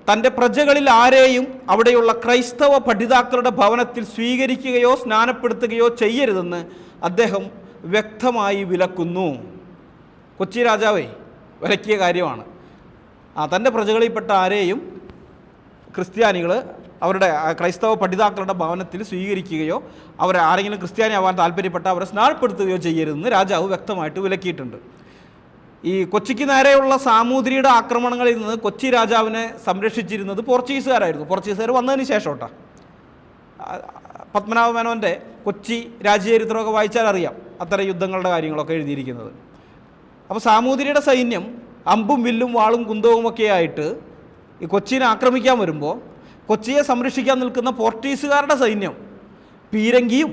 തൻ്റെ പ്രജകളിൽ ആരെയും അവിടെയുള്ള ക്രൈസ്തവ പഠിതാക്കളുടെ ഭവനത്തിൽ സ്വീകരിക്കുകയോ സ്നാനപ്പെടുത്തുകയോ ചെയ്യരുതെന്ന് അദ്ദേഹം വ്യക്തമായി വിലക്കുന്നു. കൊച്ചി രാജാവേ വിലക്കിയ കാര്യമാണ്. തൻ്റെ പ്രജകളിൽപ്പെട്ട ആരെയും ക്രിസ്ത്യാനികൾ അവരുടെ ക്രൈസ്തവ പഠിതാക്കളുടെ ഭവനത്തിൽ സ്വീകരിക്കുകയോ ആരെങ്കിലും ക്രിസ്ത്യാനി ആവാൻ താല്പര്യപ്പെട്ട അവരെ സ്നാനപ്പെടുത്തുകയോ ചെയ്യരുതെന്ന് രാജാവ് വ്യക്തമായിട്ട് വിലക്കിയിട്ടുണ്ട്. ഈ കൊച്ചിക്ക് നേരെയുള്ള സാമൂതിരിയുടെ ആക്രമണങ്ങളിൽ നിന്ന് കൊച്ചി രാജാവിനെ സംരക്ഷിച്ചിരുന്നത് പോർച്ചുഗീസുകാരായിരുന്നു. പോർച്ചുഗീസുകാർ വന്നതിന് ശേഷം കേട്ടോ. പത്മനാഭ മേനോൻ്റെ കൊച്ചി രാജ്യചരിത്രമൊക്കെ വായിച്ചാൽ അറിയാം അത്തരം യുദ്ധങ്ങളുടെ കാര്യങ്ങളൊക്കെ എഴുതിയിരിക്കുന്നത്. അപ്പോൾ സാമൂതിരിയുടെ സൈന്യം അമ്പും വില്ലും വാളും കുന്തവുമൊക്കെ ആയിട്ട് ഈ കൊച്ചിനെ ആക്രമിക്കാൻ വരുമ്പോൾ കൊച്ചിയെ സംരക്ഷിക്കാൻ നിൽക്കുന്ന പോർച്ചുഗീസുകാരുടെ സൈന്യം പീരങ്കിയും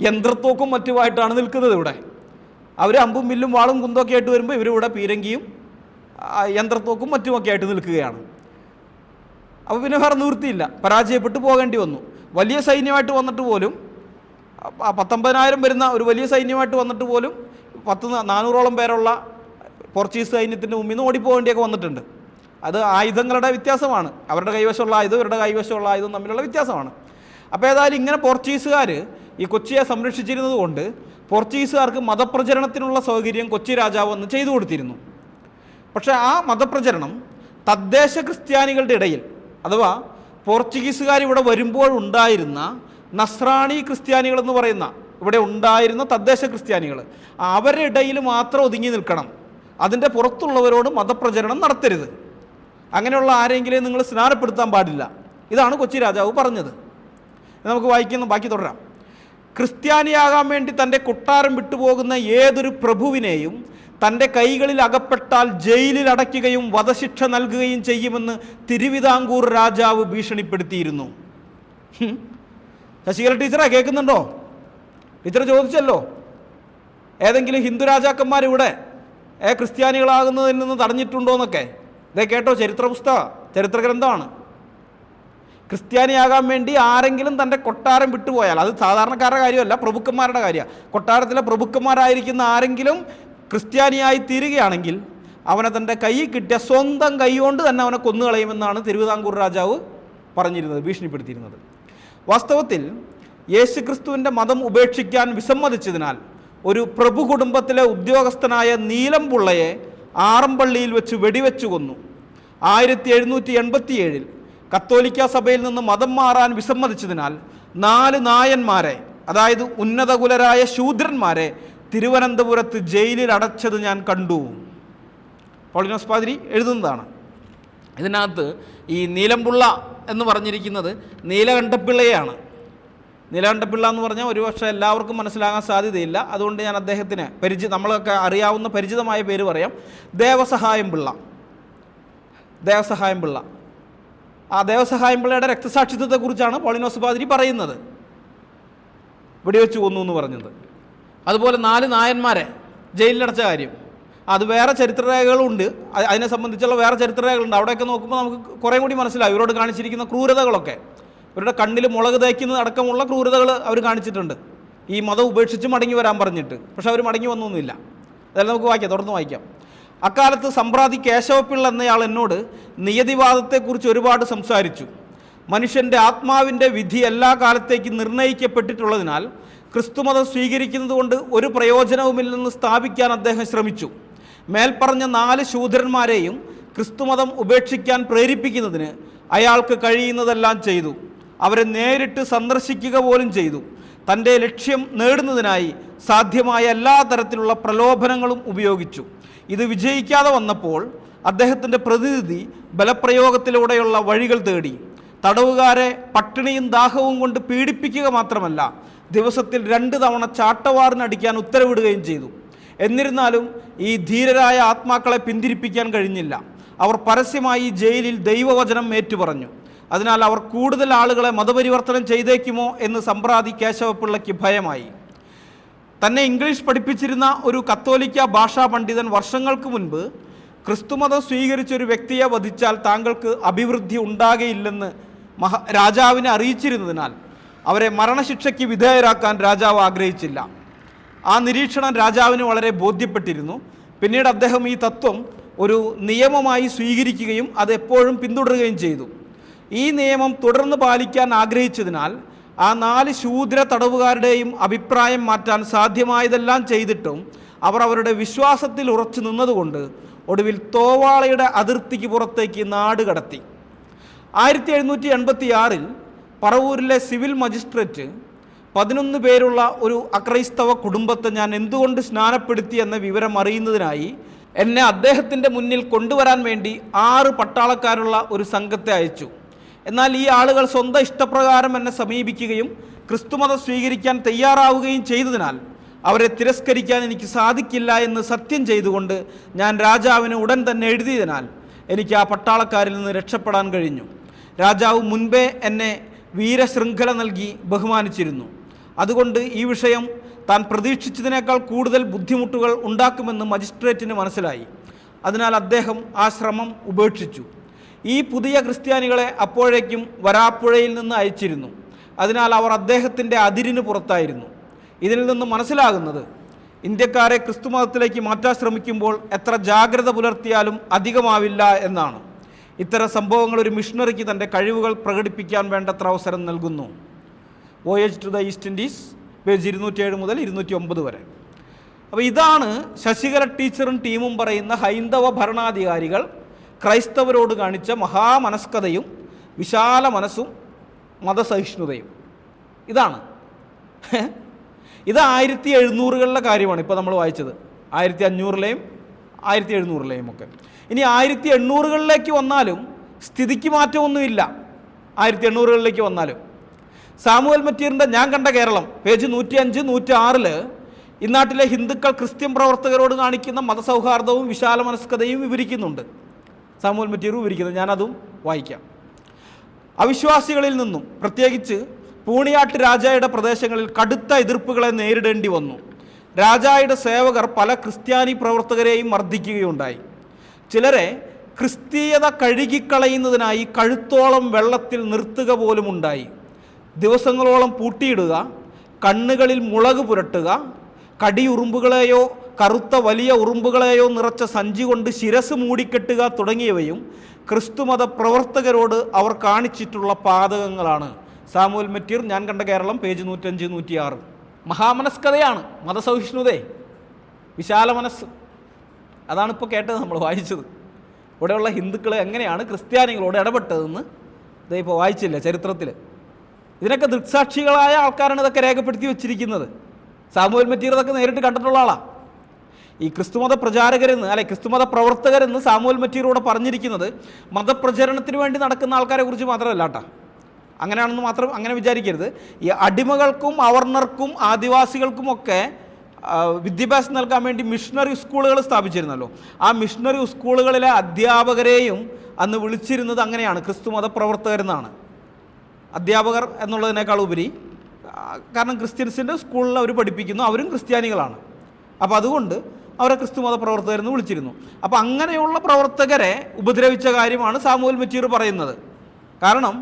യന്ത്രത്തോക്കും മറ്റുമായിട്ടാണ് നിൽക്കുന്നത്. ഇവിടെ അവർ അമ്പും വില്ലും വാളും കുന്തമൊക്കെ ആയിട്ട് വരുമ്പോൾ ഇവരിവിടെ പീരങ്കിയും യന്ത്രത്തോക്കും മറ്റുമൊക്കെ ആയിട്ട് നിൽക്കുകയാണ്. അപ്പോൾ പിന്നെ വേറെ നിവൃത്തിയില്ല, പരാജയപ്പെട്ടു പോകേണ്ടി വന്നു. വലിയ സൈന്യമായിട്ട് വന്നിട്ട് പോലും 19,000 വരുന്ന ഒരു വലിയ സൈന്യമായിട്ട് വന്നിട്ട് പോലും 400ഓളം പേരുള്ള പോർച്ചുഗീസ് സൈന്യത്തിൻ്റെ മുമ്പിൽ നിന്ന് ഓടിപ്പോകേണ്ടിയൊക്കെ വന്നിട്ടുണ്ട്. അത് ആയുധങ്ങളുടെ വ്യത്യാസമാണ്, അവരുടെ കൈവശമുള്ള ആയുധം ഇവരുടെ കൈവശമുള്ള ആയുധം തമ്മിലുള്ള വ്യത്യാസമാണ്. അപ്പോൾ ഏതായാലും ഇങ്ങനെ പോർച്ചുഗീസുകാർ ഈ കൊച്ചിയെ സംരക്ഷിച്ചിരുന്നത് കൊണ്ട് പോർച്ചുഗീസുകാർക്ക് മതപ്രചരണത്തിനുള്ള സൗകര്യം കൊച്ചി രാജാവ് അന്ന് ചെയ്തു കൊടുത്തിരുന്നു. പക്ഷേ ആ മതപ്രചരണം തദ്ദേശ ക്രിസ്ത്യാനികളുടെ ഇടയിൽ, അഥവാ പോർച്ചുഗീസുകാർ ഇവിടെ വരുമ്പോൾ ഉണ്ടായിരുന്ന നസ്രാണി ക്രിസ്ത്യാനികളെന്ന് പറയുന്ന ഇവിടെ ഉണ്ടായിരുന്ന തദ്ദേശ ക്രിസ്ത്യാനികൾ, അവരുടെ ഇടയിൽ മാത്രം ഒതുങ്ങി നിൽക്കണം, അതിൻ്റെ പുറത്തുള്ളവരോട് മതപ്രചരണം നടത്തരുത്, അങ്ങനെയുള്ള ആരെങ്കിലും നിങ്ങൾ സ്നാനപ്പെടുത്താൻ പാടില്ല. ഇതാണ് കൊച്ചി രാജാവ് പറഞ്ഞത്. നമുക്ക് ബാക്കി തുടരാം. ക്രിസ്ത്യാനിയാകാൻ വേണ്ടി തൻ്റെ കൊട്ടാരം വിട്ടുപോകുന്ന ഏതൊരു പ്രഭുവിനെയും തൻ്റെ കൈകളിൽ അകപ്പെട്ടാൽ ജയിലിൽ അടയ്ക്കുകയും വധശിക്ഷ നൽകുകയും ചെയ്യുമെന്ന് തിരുവിതാംകൂർ രാജാവ് ഭീഷണിപ്പെടുത്തിയിരുന്നു. ശശികല ടീച്ചറെ കേൾക്കുന്നുണ്ടോ? ടീച്ചർ ചോദിച്ചല്ലോ, ഏതെങ്കിലും ഹിന്ദു രാജാക്കന്മാർ ഇവിടെ ക്രിസ്ത്യാനികളാകുന്നതിൽ നിന്ന് തടഞ്ഞിട്ടുണ്ടോ എന്നൊക്കെ. ഇതേ കേട്ടോ, ചരിത്ര ഗ്രന്ഥമാണ്. ക്രിസ്ത്യാനിയാകാൻ വേണ്ടി ആരെങ്കിലും തൻ്റെ കൊട്ടാരം വിട്ടുപോയാൽ, അത് സാധാരണക്കാരുടെ കാര്യമല്ല, പ്രഭുക്കന്മാരുടെ കാര്യമാണ്. കൊട്ടാരത്തിലെ പ്രഭുക്കന്മാരായിരിക്കുന്ന ആരെങ്കിലും ക്രിസ്ത്യാനിയായി തീരുകയാണെങ്കിൽ അവനെ തൻ്റെ കൈയിൽ കിട്ടിയ സ്വന്തം കൈ കൊണ്ട് തന്നെ അവനെ കൊന്നുകളയുമെന്നാണ് തിരുവിതാംകൂർ രാജാവ് പറഞ്ഞിരുന്നത്, ഭീഷണിപ്പെടുത്തിയിരുന്നത്. വാസ്തവത്തിൽ യേശുക്രിസ്തുവിൻ്റെ മതം ഉപേക്ഷിക്കാൻ വിസമ്മതിച്ചതിനാൽ ഒരു പ്രഭു കുടുംബത്തിലെ ഉദ്യോഗസ്ഥനായ നീലംപുള്ളയെ ആറമ്പള്ളിയിൽ വെച്ച് വെടിവെച്ചു കൊന്നു. 1787 കത്തോലിക്ക സഭയിൽ നിന്ന് മതം മാറാൻ വിസമ്മതിച്ചതിനാൽ 4 നായന്മാരെ, അതായത് ഉന്നതകുലരായ ശൂദ്രന്മാരെ തിരുവനന്തപുരത്ത് ജയിലിൽ അടച്ചത് ഞാൻ കണ്ടു. പൗളിനോസ് പാതിരി എഴുതുന്നതാണ്. ഇതിനകത്ത് ഈ നീലംപുള്ള എന്ന് പറഞ്ഞിരിക്കുന്നത് നീലകണ്ഠപിള്ളയാണ്. നീലകണ്ഠപിള്ള എന്ന് പറഞ്ഞാൽ ഒരുപക്ഷെ എല്ലാവർക്കും മനസ്സിലാകാൻ സാധ്യതയില്ല, അതുകൊണ്ട് ഞാൻ അദ്ദേഹത്തിന് നമ്മളൊക്കെ അറിയാവുന്ന പരിചിതമായ പേര് പറയാം, ദേവസഹായം പിള്ള. ആ ദേവസഹായം പിള്ളയുടെ രക്തസാക്ഷിത്വത്തെക്കുറിച്ചാണ് പൗളിനോസ് പാതിരി പറയുന്നത്, വെടിവെച്ച് കൊന്നു എന്ന് പറഞ്ഞത്. അതുപോലെ 4 നായന്മാരെ ജയിലിലടച്ച കാര്യം, അത് വേറെ ചരിത്രരേഖകളുണ്ട്, അതിനെ സംബന്ധിച്ചുള്ള വേറെ ചരിത്രരേഖകളുണ്ട്. അവിടെയൊക്കെ നോക്കുമ്പോൾ നമുക്ക് കുറേ കൂടി മനസ്സിലാവും ഇവരോട് കാണിച്ചിരിക്കുന്ന ക്രൂരതകളൊക്കെ. ഇവരുടെ കണ്ണിൽ മുളക് തേക്കുന്നത് അടക്കമുള്ള ക്രൂരതകൾ അവർ കാണിച്ചിട്ടുണ്ട്, ഈ മതം ഉപേക്ഷിച്ച് മടങ്ങി വരാൻ പറഞ്ഞിട്ട്. പക്ഷെ അവർ മടങ്ങി വന്നൊന്നുമില്ല. അതെല്ലാം നമുക്ക് തുടർന്ന് വായിക്കാം. അക്കാലത്ത് സമ്പ്രാതി കേശവപിള്ള എന്നയാൾ എന്നോട് നിയതിവാദത്തെക്കുറിച്ച് ഒരുപാട് സംസാരിച്ചു. മനുഷ്യൻ്റെ ആത്മാവിൻ്റെ വിധി എല്ലാ കാലത്തേക്കും നിർണയിക്കപ്പെട്ടിട്ടുള്ളതിനാൽ ക്രിസ്തുമതം സ്വീകരിക്കുന്നത് കൊണ്ട് ഒരു പ്രയോജനവുമില്ലെന്ന് സ്ഥാപിക്കാൻ അദ്ദേഹം ശ്രമിച്ചു. മേൽപ്പറഞ്ഞ 4 ശൂദ്രന്മാരെയും ക്രിസ്തുമതം ഉപേക്ഷിക്കാൻ പ്രേരിപ്പിക്കുന്നതിന് അയാൾക്ക് കഴിയുന്നതെല്ലാം ചെയ്തു. അവരെ നേരിട്ട് സന്ദർശിക്കുക പോലും ചെയ്തു. തൻ്റെ ലക്ഷ്യം നേടുന്നതിനായി സാധ്യമായ എല്ലാ തരത്തിലുള്ള പ്രലോഭനങ്ങളും ഉപയോഗിച്ചു. ഇത് വിജയിക്കാതെ വന്നപ്പോൾ അദ്ദേഹത്തിൻ്റെ പ്രതിനിധി ബലപ്രയോഗത്തിലൂടെയുള്ള വഴികൾ തേടി. തടവുകാരെ പട്ടിണിയും ദാഹവും കൊണ്ട് പീഡിപ്പിക്കുക മാത്രമല്ല, ദിവസത്തിൽ 2 തവണ ചാട്ടവാറിനടിക്കാൻ ഉത്തരവിടുകയും ചെയ്തു. എന്നിരുന്നാലും ഈ ധീരരായ ആത്മാക്കളെ പിന്തിരിപ്പിക്കാൻ കഴിഞ്ഞില്ല. അവർ പരസ്യമായി ജയിലിൽ ദൈവവചനം ഏറ്റുപറഞ്ഞു. അതിനാൽ അവർ കൂടുതൽ ആളുകളെ മതപരിവർത്തനം ചെയ്തേക്കുമോ എന്ന് സമ്പ്രാതി കേശവപിള്ളയ്ക്ക് ഭയമായി. തന്നെ ഇംഗ്ലീഷ് പഠിപ്പിച്ചിരുന്ന ഒരു കത്തോലിക്ക ഭാഷാ പണ്ഡിതൻ വർഷങ്ങൾക്ക് മുൻപ് ക്രിസ്തുമതം സ്വീകരിച്ചൊരു വ്യക്തിയെ വധിച്ചാൽ താങ്കൾക്ക് അഭിവൃദ്ധി ഉണ്ടാകുകയില്ലെന്ന് രാജാവിനെ അറിയിച്ചിരുന്നതിനാൽ അവരെ മരണശിക്ഷയ്ക്ക് വിധേയരാക്കാൻ രാജാവ് ആഗ്രഹിച്ചില്ല. ആ നിരീക്ഷണം രാജാവിന് വളരെ ബോധ്യപ്പെട്ടിരുന്നു. പിന്നീട് അദ്ദേഹം ഈ തത്വം ഒരു നിയമമായി സ്വീകരിക്കുകയും അത് എപ്പോഴും പിന്തുടരുകയും ചെയ്തു. ഈ നിയമം തുടർന്ന് പാലിക്കാൻ ആഗ്രഹിച്ചതിനാൽ ആ 4 ശൂദ്ര തടവുകാരുടെയും അഭിപ്രായം മാറ്റാൻ സാധ്യമായതെല്ലാം ചെയ്തിട്ടും അവർ അവരുടെ വിശ്വാസത്തിൽ ഉറച്ചു നിന്നതുകൊണ്ട് ഒടുവിൽ തോവാളയുടെ അതിർത്തിക്ക് പുറത്തേക്ക് നാട് കടത്തി. 1786 പറവൂരിലെ സിവിൽ മജിസ്ട്രേറ്റ് 11 പേരുള്ള ഒരു അക്രൈസ്തവ കുടുംബത്തെ ഞാൻ എന്തുകൊണ്ട് സ്നാനപ്പെടുത്തി എന്ന വിവരം അറിയുന്നതിനായി എന്നെ അദ്ദേഹത്തിൻ്റെ മുന്നിൽ കൊണ്ടുവരാൻ വേണ്ടി 6 പട്ടാളക്കാരുള്ള ഒരു സംഘത്തെ അയച്ചു. എന്നാൽ ഈ ആളുകൾ സ്വന്തം ഇഷ്ടപ്രകാരം എന്നെ സമീപിക്കുകയും ക്രിസ്തുമതം സ്വീകരിക്കാൻ തയ്യാറാവുകയും ചെയ്തതിനാൽ അവരെ തിരസ്കരിക്കാൻ എനിക്ക് സാധിക്കില്ല എന്ന് സത്യം ചെയ്തുകൊണ്ട് ഞാൻ രാജാവിന് ഉടൻ തന്നെ എഴുതിയതിനാൽ എനിക്ക് ആ പട്ടാളക്കാരിൽ നിന്ന് രക്ഷപ്പെടാൻ കഴിഞ്ഞു. രാജാവ് മുൻപേ എന്നെ വീരശൃംഖല നൽകി ബഹുമാനിച്ചിരുന്നു. അതുകൊണ്ട് ഈ വിഷയം താൻ പ്രതീക്ഷിച്ചതിനേക്കാൾ കൂടുതൽ ബുദ്ധിമുട്ടുകൾ ഉണ്ടാക്കുമെന്ന് മജിസ്ട്രേറ്റിന് മനസ്സിലായി. അതിനാൽ അദ്ദേഹം ആ ശ്രമം ഉപേക്ഷിച്ചു. ഈ പുതിയ ക്രിസ്ത്യാനികളെ അപ്പോഴേക്കും വരാപ്പുഴയിൽ നിന്ന് അയച്ചിരുന്നു. അതിനാൽ അവർ അദ്ദേഹത്തിൻ്റെ അതിരിന് പുറത്തായിരുന്നു. ഇതിൽ നിന്ന് മനസ്സിലാകുന്നത് ഇന്ത്യക്കാരെ ക്രിസ്തുമതത്തിലേക്ക് മാറ്റാൻ ശ്രമിക്കുമ്പോൾ എത്ര ജാഗ്രത പുലർത്തിയാലും അധികമാവില്ല എന്നാണ്. ഇത്തരം സംഭവങ്ങൾ ഒരു മിഷണറിക്ക് തൻ്റെ കഴിവുകൾ പ്രകടിപ്പിക്കാൻ വേണ്ടത്ര അവസരം നൽകുന്നു. Voyage to the East Indies, page 207 മുതൽ 209 വരെ. അപ്പോൾ ഇതാണ് ശശികല ടീച്ചറും ടീമും പറയുന്ന ഹൈന്ദവ ഭരണാധികാരികൾ ക്രൈസ്തവരോട് കാണിച്ച മഹാമനസ്കതയും വിശാല മനസ്സും മതസഹിഷ്ണുതയും. ഇതാണ് ഇത് 1700കളിലെ കാര്യമാണ് ഇപ്പോൾ നമ്മൾ വായിച്ചത്. 1500ലെയും 1700ലെയും ഒക്കെ. ഇനി 1800കളിലേക്ക് വന്നാലും സ്ഥിതിക്ക് മാറ്റമൊന്നുമില്ല. 1800കളിലേക്ക് വന്നാലും സാമുവൽ മറ്റീറിൻ്റെ ഞാൻ കണ്ട കേരളം, പേജ് 105, 106 ഇന്നാട്ടിലെ ഹിന്ദുക്കൾ ക്രിസ്ത്യൻ പ്രവർത്തകരോട് കാണിക്കുന്ന മതസൗഹാർദ്ദവും വിശാല മനസ്കതയും വിവരിക്കുന്നുണ്ട്. സാമുവൽ മറ്റീർ വിവരിക്കുന്നത് ഞാനതും വായിക്കാം. അവിശ്വാസികളിൽ നിന്നും പ്രത്യേകിച്ച് പൂണിയാട്ട് രാജായുടെ പ്രദേശങ്ങളിൽ കടുത്ത എതിർപ്പുകളെ നേരിടേണ്ടി വന്നു. രാജായുടെ സേവകർ പല ക്രിസ്ത്യാനി പ്രവർത്തകരെയും മർദ്ദിക്കുകയുണ്ടായി. ചിലരെ ക്രിസ്തീയത കഴുകിക്കളയുന്നതിനായി കഴുത്തോളം വെള്ളത്തിൽ നിർത്തുക പോലും ഉണ്ടായി. ദിവസങ്ങളോളം പൂട്ടിയിടുക, കണ്ണുകളിൽ മുളക് പുരട്ടുക, കടിയുറുമ്പുകളെയോ കറുത്ത വലിയ ഉറുമ്പുകളെയോ നിറച്ച സഞ്ചി കൊണ്ട് ശിരസ് മൂടിക്കെട്ടുക തുടങ്ങിയവയും ക്രിസ്തുമത പ്രവർത്തകരോട് അവർ കാണിച്ചിട്ടുള്ള പാതകങ്ങളാണ്. സാമുവൽ മറ്റീർ ഞാൻ കണ്ട കേരളം, പേജ് 105, 106. മഹാമനസ്കതയാണ്, മതസഹിഷ്ണുതയെ, വിശാല മനസ്സ്. അതാണ് ഇപ്പോൾ കേട്ടത്, നമ്മൾ വായിച്ചത്. ഇവിടെയുള്ള ഹിന്ദുക്കൾ എങ്ങനെയാണ് ക്രിസ്ത്യാനികളോട് ഇടപെട്ടതെന്ന് ഇപ്പോൾ വായിച്ചില്ല ചരിത്രത്തിൽ. ഇതിനൊക്കെ ദൃക്സാക്ഷികളായ ആൾക്കാരാണ് ഇതൊക്കെ രേഖപ്പെടുത്തി വെച്ചിരിക്കുന്നത്. സാമുവൽ മറ്റീർ ഇതൊക്കെ നേരിട്ട് കണ്ടിട്ടുള്ള ആളാണ്. ഈ ക്രിസ്തുമത പ്രചാരകരെന്ന് ക്രിസ്തുമത പ്രവർത്തകരെന്ന് സാമുവൽ മറ്റീറോട് പറഞ്ഞിരിക്കുന്നത് മതപ്രചരണത്തിന് വേണ്ടി നടക്കുന്ന ആൾക്കാരെ കുറിച്ച് മാത്രമല്ല കേട്ടോ. അങ്ങനെയാണെന്ന് മാത്രം അങ്ങനെ വിചാരിക്കരുത്. ഈ അടിമകൾക്കും അവർണർക്കും ആദിവാസികൾക്കുമൊക്കെ വിദ്യാഭ്യാസം നൽകാൻ വേണ്ടി മിഷണറി സ്കൂളുകൾ സ്ഥാപിച്ചിരുന്നല്ലോ. ആ മിഷണറി സ്കൂളുകളിലെ അധ്യാപകരെയും അന്ന് വിളിച്ചിരുന്നത് അങ്ങനെയാണ്, ക്രിസ്തുമത പ്രവർത്തകരെന്നാണ്. അധ്യാപകർ എന്നുള്ളതിനേക്കാൾ ഉപരി, കാരണം ക്രിസ്ത്യൻസിൻ്റെ സ്കൂളിൽ അവർ പഠിപ്പിക്കുന്നു, അവരും ക്രിസ്ത്യാനികളാണ്. അപ്പോൾ അതുകൊണ്ട് അവരെ ക്രിസ്തുമത പ്രവർത്തകരെന്ന് വിളിച്ചിരുന്നു. അപ്പോൾ അങ്ങനെയുള്ള പ്രവർത്തകരെ ഉപദ്രവിച്ച കാര്യമാണ് സാമുവൽ മറ്റീർ പറയുന്നത്. കാരണം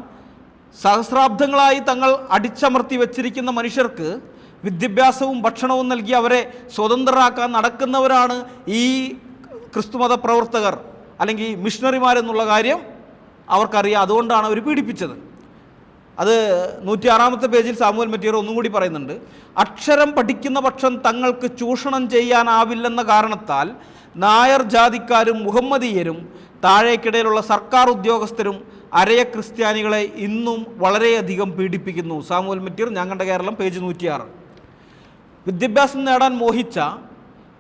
സഹസ്രാബ്ദങ്ങളായി തങ്ങൾ അടിച്ചമർത്തി വച്ചിരിക്കുന്ന മനുഷ്യർക്ക് വിദ്യാഭ്യാസവും ഭക്ഷണവും നൽകി അവരെ സ്വതന്ത്രരാക്കാൻ നടക്കുന്നവരാണ് ഈ ക്രിസ്തുമത പ്രവർത്തകർ അല്ലെങ്കിൽ മിഷണറിമാരെന്നുള്ള കാര്യം അവർക്കറിയാം. അതുകൊണ്ടാണ് അവർ പീഡിപ്പിച്ചത്. അത് 106-ാമത്തെ പേജിൽ സാമുവൽ മറ്റീർ ഒന്നും കൂടി പറയുന്നുണ്ട്. അക്ഷരം പഠിക്കുന്ന പക്ഷം തങ്ങൾക്ക് ചൂഷണം ചെയ്യാനാവില്ലെന്ന കാരണത്താൽ നായർ ജാതിക്കാരും മുഹമ്മദീയരും താഴേക്കിടയിലുള്ള സർക്കാർ ഉദ്യോഗസ്ഥരും അരയ ക്രിസ്ത്യാനികളെ ഇന്നും വളരെയധികം പീഡിപ്പിക്കുന്നു. സാമുവൽ മറ്റീർ, ഞാൻ കണ്ട കേരളം, പേജ് 106. വിദ്യാഭ്യാസം നേടാൻ മോഹിച്ച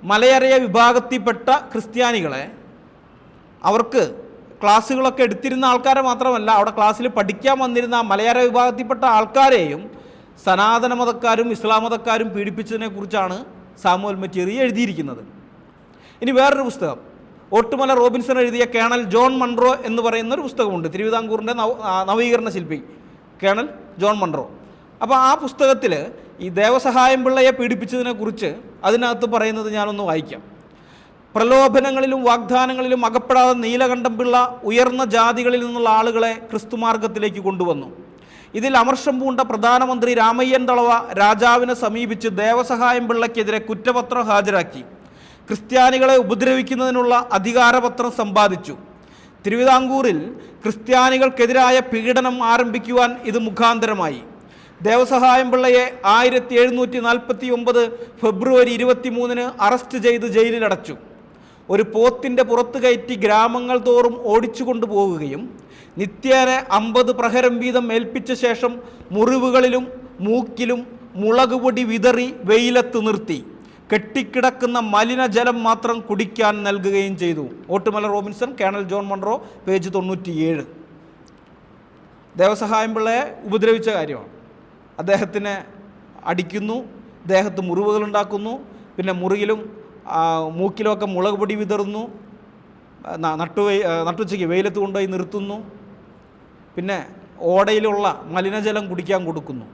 മലയരയ വിഭാഗത്തിൽപ്പെട്ട ക്രിസ്ത്യാനികളെ, അവർക്ക് ക്ലാസ്സുകളൊക്കെ എടുത്തിരുന്ന ആൾക്കാരെ മാത്രമല്ല, അവിടെ ക്ലാസ്സിൽ പഠിക്കാൻ വന്നിരുന്ന മലയാള വിഭാഗത്തിൽപ്പെട്ട ആൾക്കാരെയും സനാതന മതക്കാരും ഇസ്ലാം മതക്കാരും പീഡിപ്പിച്ചതിനെക്കുറിച്ചാണ് സാമുവൽ മറ്റീർ എഴുതിയിരിക്കുന്നത്. ഇനി വേറൊരു പുസ്തകം, ഓട്ടുമല റോബിൻസൺ എഴുതിയ കേണൽ ജോൺ മൺറോ എന്ന് പറയുന്ന ഒരു പുസ്തകമുണ്ട്. തിരുവിതാംകൂറിൻ്റെ നവീകരണ ശില്പി കേണൽ ജോൺ മൺറോ. അപ്പോൾ ആ പുസ്തകത്തിൽ ഈ ദേവസഹായം പിള്ളയെ പീഡിപ്പിച്ചതിനെക്കുറിച്ച് അതിനകത്ത് പറയുന്നത് ഞാനൊന്ന് വായിക്കാം. പ്രലോഭനങ്ങളിലും വാഗ്ദാനങ്ങളിലും അകപ്പെടാതെ നീലകണ്ഠം പിള്ള ഉയർന്ന ജാതികളിൽ നിന്നുള്ള ആളുകളെ ക്രിസ്തുമാർഗത്തിലേക്ക് കൊണ്ടുവന്നു. ഇതിൽ അമർഷം പൂണ്ട പ്രധാനമന്ത്രി രാമയ്യൻ തളവ രാജാവിനെ സമീപിച്ച് ദേവസഹായം പിള്ളയ്ക്കെതിരെ കുറ്റപത്രം ഹാജരാക്കി ക്രിസ്ത്യാനികളെ ഉപദ്രവിക്കുന്നതിനുള്ള അധികാരപത്രം സമ്പാദിച്ചു. തിരുവിതാംകൂറിൽ ക്രിസ്ത്യാനികൾക്കെതിരായ പീഡനം ആരംഭിക്കുവാൻ ഇത് മുഖാന്തരമായി. ദേവസഹായം പിള്ളയെ 1749 ഫെബ്രുവരി 23 അറസ്റ്റ് ചെയ്ത് ജയിലിലടച്ചു. ഒരു പോത്തിൻ്റെ പുറത്ത് കയറ്റി ഗ്രാമങ്ങൾ തോറും ഓടിച്ചു കൊണ്ടുപോവുകയും നിത്യേന 50 പ്രഹരം വീതം ഏൽപ്പിച്ച ശേഷം മുറിവുകളിലും മൂക്കിലും മുളക് പൊടി വിതറി വെയിലത്ത് നിർത്തി കെട്ടിക്കിടക്കുന്ന മലിനജലം മാത്രം കുടിക്കാൻ നൽകുകയും ചെയ്തു. Ottumala Robinson, colonel John Munro, page 97. Devasahayam പിള്ളയെ ഉപദ്രവിച്ച കാര്യമാണ്. അദ്ദേഹത്തിനെ അടിക്കുന്നു, ദേഹത്ത് മുറിവുകളുണ്ടാക്കുന്നു, പിന്നെ മുറിയിലും മൂക്കിലുമൊക്കെ മുളക് പൊടി വിതറുന്നു, നട്ടുച്ചയ്ക്ക് വെയിലത്ത് കൊണ്ടുപോയി നിർത്തുന്നു, പിന്നെ ഓടയിലുള്ള മലിനജലം കുടിക്കാൻ കൊടുക്കുന്നു.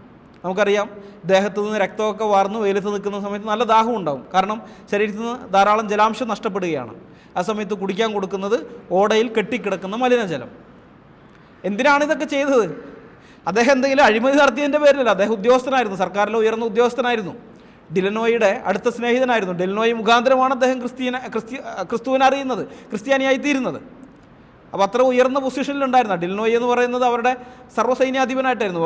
നമുക്കറിയാം, ദേഹത്തു നിന്ന് രക്തമൊക്കെ വാർന്ന് വെയിലത്ത് നിൽക്കുന്ന സമയത്ത് നല്ല ദാഹം ഉണ്ടാകും. കാരണം ശരീരത്തിൽ നിന്ന് ധാരാളം ജലാംശം നഷ്ടപ്പെടുകയാണ്. ആ സമയത്ത് കുടിക്കാൻ കൊടുക്കുന്നത് ഓടയിൽ കെട്ടിക്കിടക്കുന്ന മലിനജലം. എന്തിനാണ് ഇതൊക്കെ ചെയ്തത്? അദ്ദേഹം എന്തെങ്കിലും അഴിമതി നടത്തിയതിൻ്റെ പേരിലല്ല. അദ്ദേഹം ഉദ്യോഗസ്ഥനായിരുന്നു, സർക്കാരിലെ ഉയർന്ന ഉദ്യോഗസ്ഥനായിരുന്നു, ഡിലനോയുടെ അടുത്ത സ്നേഹിതനായിരുന്നു. ഡിലനോയി മുഖാന്തരമാണ് അദ്ദേഹം ക്രിസ്തുവിനെ അറിയുന്നത്, ക്രിസ്ത്യാനിയായി തീരുന്നത്. അപ്പോൾ അത്ര ഉയർന്ന പൊസിഷനിലുണ്ടായിരുന്നു. ഡിലനോയി എന്ന് പറയുന്നത് അവരുടെ സർവ്വസൈന്യാധിപനായിട്ടായിരുന്നു,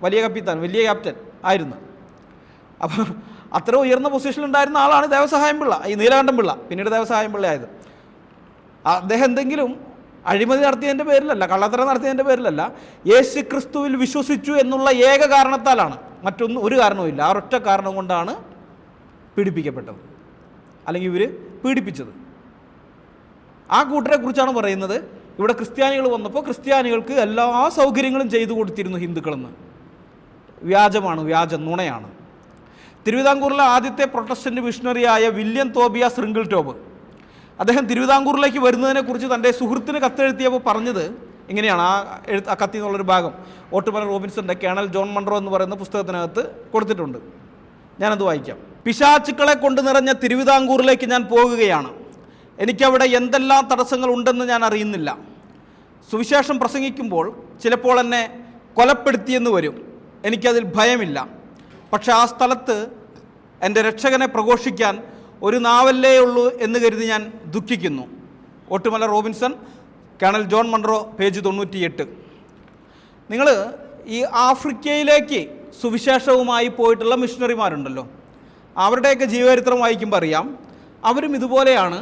വലിയ ക്യാപ്റ്റൻ ആയിരുന്നു. അപ്പോൾ അത്ര ഉയർന്ന പൊസിഷനിലുണ്ടായിരുന്ന ആളാണ് ദേവസഹായം പിള്ള, ഈ നീലകണ്ഠം പിള്ള, പിന്നീട് ദേവസഹായം പിള്ളയായത്. അദ്ദേഹം എന്തെങ്കിലും അഴിമതി നടത്തിയതിൻ്റെ പേരിലല്ല, കള്ളത്തരം നടത്തിയതിൻ്റെ പേരിലല്ല, യേശു ക്രിസ്തുവിൽ വിശ്വസിച്ചു എന്നുള്ള ഏക കാരണത്താലാണ്. ഒരു കാരണവുമില്ല. ആ ഒറ്റ കാരണം കൊണ്ടാണ് പീഡിപ്പിക്കപ്പെട്ടത്, അല്ലെങ്കിൽ ഇവർ പീഡിപ്പിച്ചത്. ആ കൂട്ടരെക്കുറിച്ചാണ് പറയുന്നത്. ഇവിടെ ക്രിസ്ത്യാനികൾ വന്നപ്പോൾ ക്രിസ്ത്യാനികൾക്ക് എല്ലാ സൗകര്യങ്ങളും ചെയ്തു കൊടുത്തിരുന്നു ഹിന്ദുക്കളെന്ന്. വ്യാജമാണ്, നുണയാണ്. തിരുവിതാംകൂറിലെ ആദ്യത്തെ പ്രൊട്ടസ്റ്റന്റ് മിഷണറിയായ വില്യം തോബിയാസ് റിങ്കിൾടോപ്പ്, അദ്ദേഹം തിരുവിതാംകൂറിലേക്ക് വരുന്നതിനെക്കുറിച്ച് തൻ്റെ സുഹൃത്തിന് കത്തെഴുതിയപ്പോൾ പറഞ്ഞത് ഇങ്ങനെയാണ്. ആ കത്തിൽ നിന്നുള്ളൊരു ഭാഗം ഓട്ടുമല റോബിൻസൻ്റെ കേണൽ ജോൺ മൺറോ എന്ന് പറയുന്ന പുസ്തകത്തിനകത്ത് കൊടുത്തിട്ടുണ്ട്. ഞാനത് വായിക്കാം. പിശാചുക്കളെ കൊണ്ട് നിറഞ്ഞ തിരുവിതാംകൂറിലേക്ക് ഞാൻ പോകുകയാണ്. എനിക്കവിടെ എന്തെല്ലാം തടസ്സങ്ങൾ ഉണ്ടെന്ന് ഞാൻ അറിയുന്നില്ല. സുവിശേഷം പ്രസംഗിക്കുമ്പോൾ ചിലപ്പോൾ എന്നെ കൊലപ്പെടുത്തിയെന്ന് വരും. എനിക്കതിൽ ഭയമില്ല. പക്ഷെ ആ സ്ഥലത്ത് എൻ്റെ രക്ഷകനെ പ്രഘോഷിക്കാൻ ഒരു നാവല്ലേ ഉള്ളൂ എന്ന് കരുതി ഞാൻ ദുഃഖിക്കുന്നു. Ottumala Robinson, colonel John Munro, page 98. നിങ്ങൾ ഈ ആഫ്രിക്കയിലേക്ക് സുവിശേഷവുമായി പോയിട്ടുള്ള മിഷണറിമാരുണ്ടല്ലോ, അവരുടെയൊക്കെ ജീവചരിത്രം വായിക്കുമ്പോൾ അറിയാം, അവരും ഇതുപോലെയാണ്.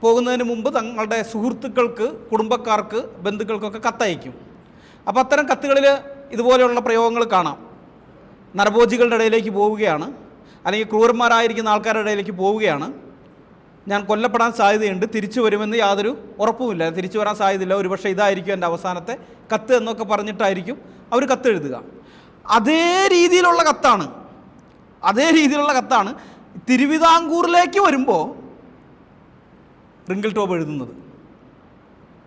പോകുന്നതിന് മുമ്പ് തങ്ങളുടെ സുഹൃത്തുക്കൾക്ക്, കുടുംബക്കാർക്ക്, ബന്ധുക്കൾക്കൊക്കെ കത്തയക്കും. അപ്പോൾ അത്തരം കത്തുകളിൽ ഇതുപോലെയുള്ള പ്രയോഗങ്ങൾ കാണാം. നരഭോജികളുടെ ഇടയിലേക്ക് പോവുകയാണ്, അല്ലെങ്കിൽ ക്രൂരന്മാരായിരിക്കുന്ന ആൾക്കാരുടെ ഇടയിലേക്ക് പോവുകയാണ്. ഞാൻ കൊല്ലപ്പെടാൻ സാധ്യതയുണ്ട്, തിരിച്ചു വരുമെന്ന് യാതൊരു ഉറപ്പുമില്ല, തിരിച്ചു വരാൻ സാധ്യതയില്ല, ഒരുപക്ഷെ ഇതായിരിക്കും എൻ്റെ അവസാനത്തെ കത്ത് എന്നൊക്കെ പറഞ്ഞിട്ടായിരിക്കും അവർ കത്തെഴുതുക. അതേ രീതിയിലുള്ള കത്താണ് തിരുവിതാംകൂറിലേക്ക് വരുമ്പോൾ റിങ്കിൾടോപ്പ് എഴുതുന്നത്.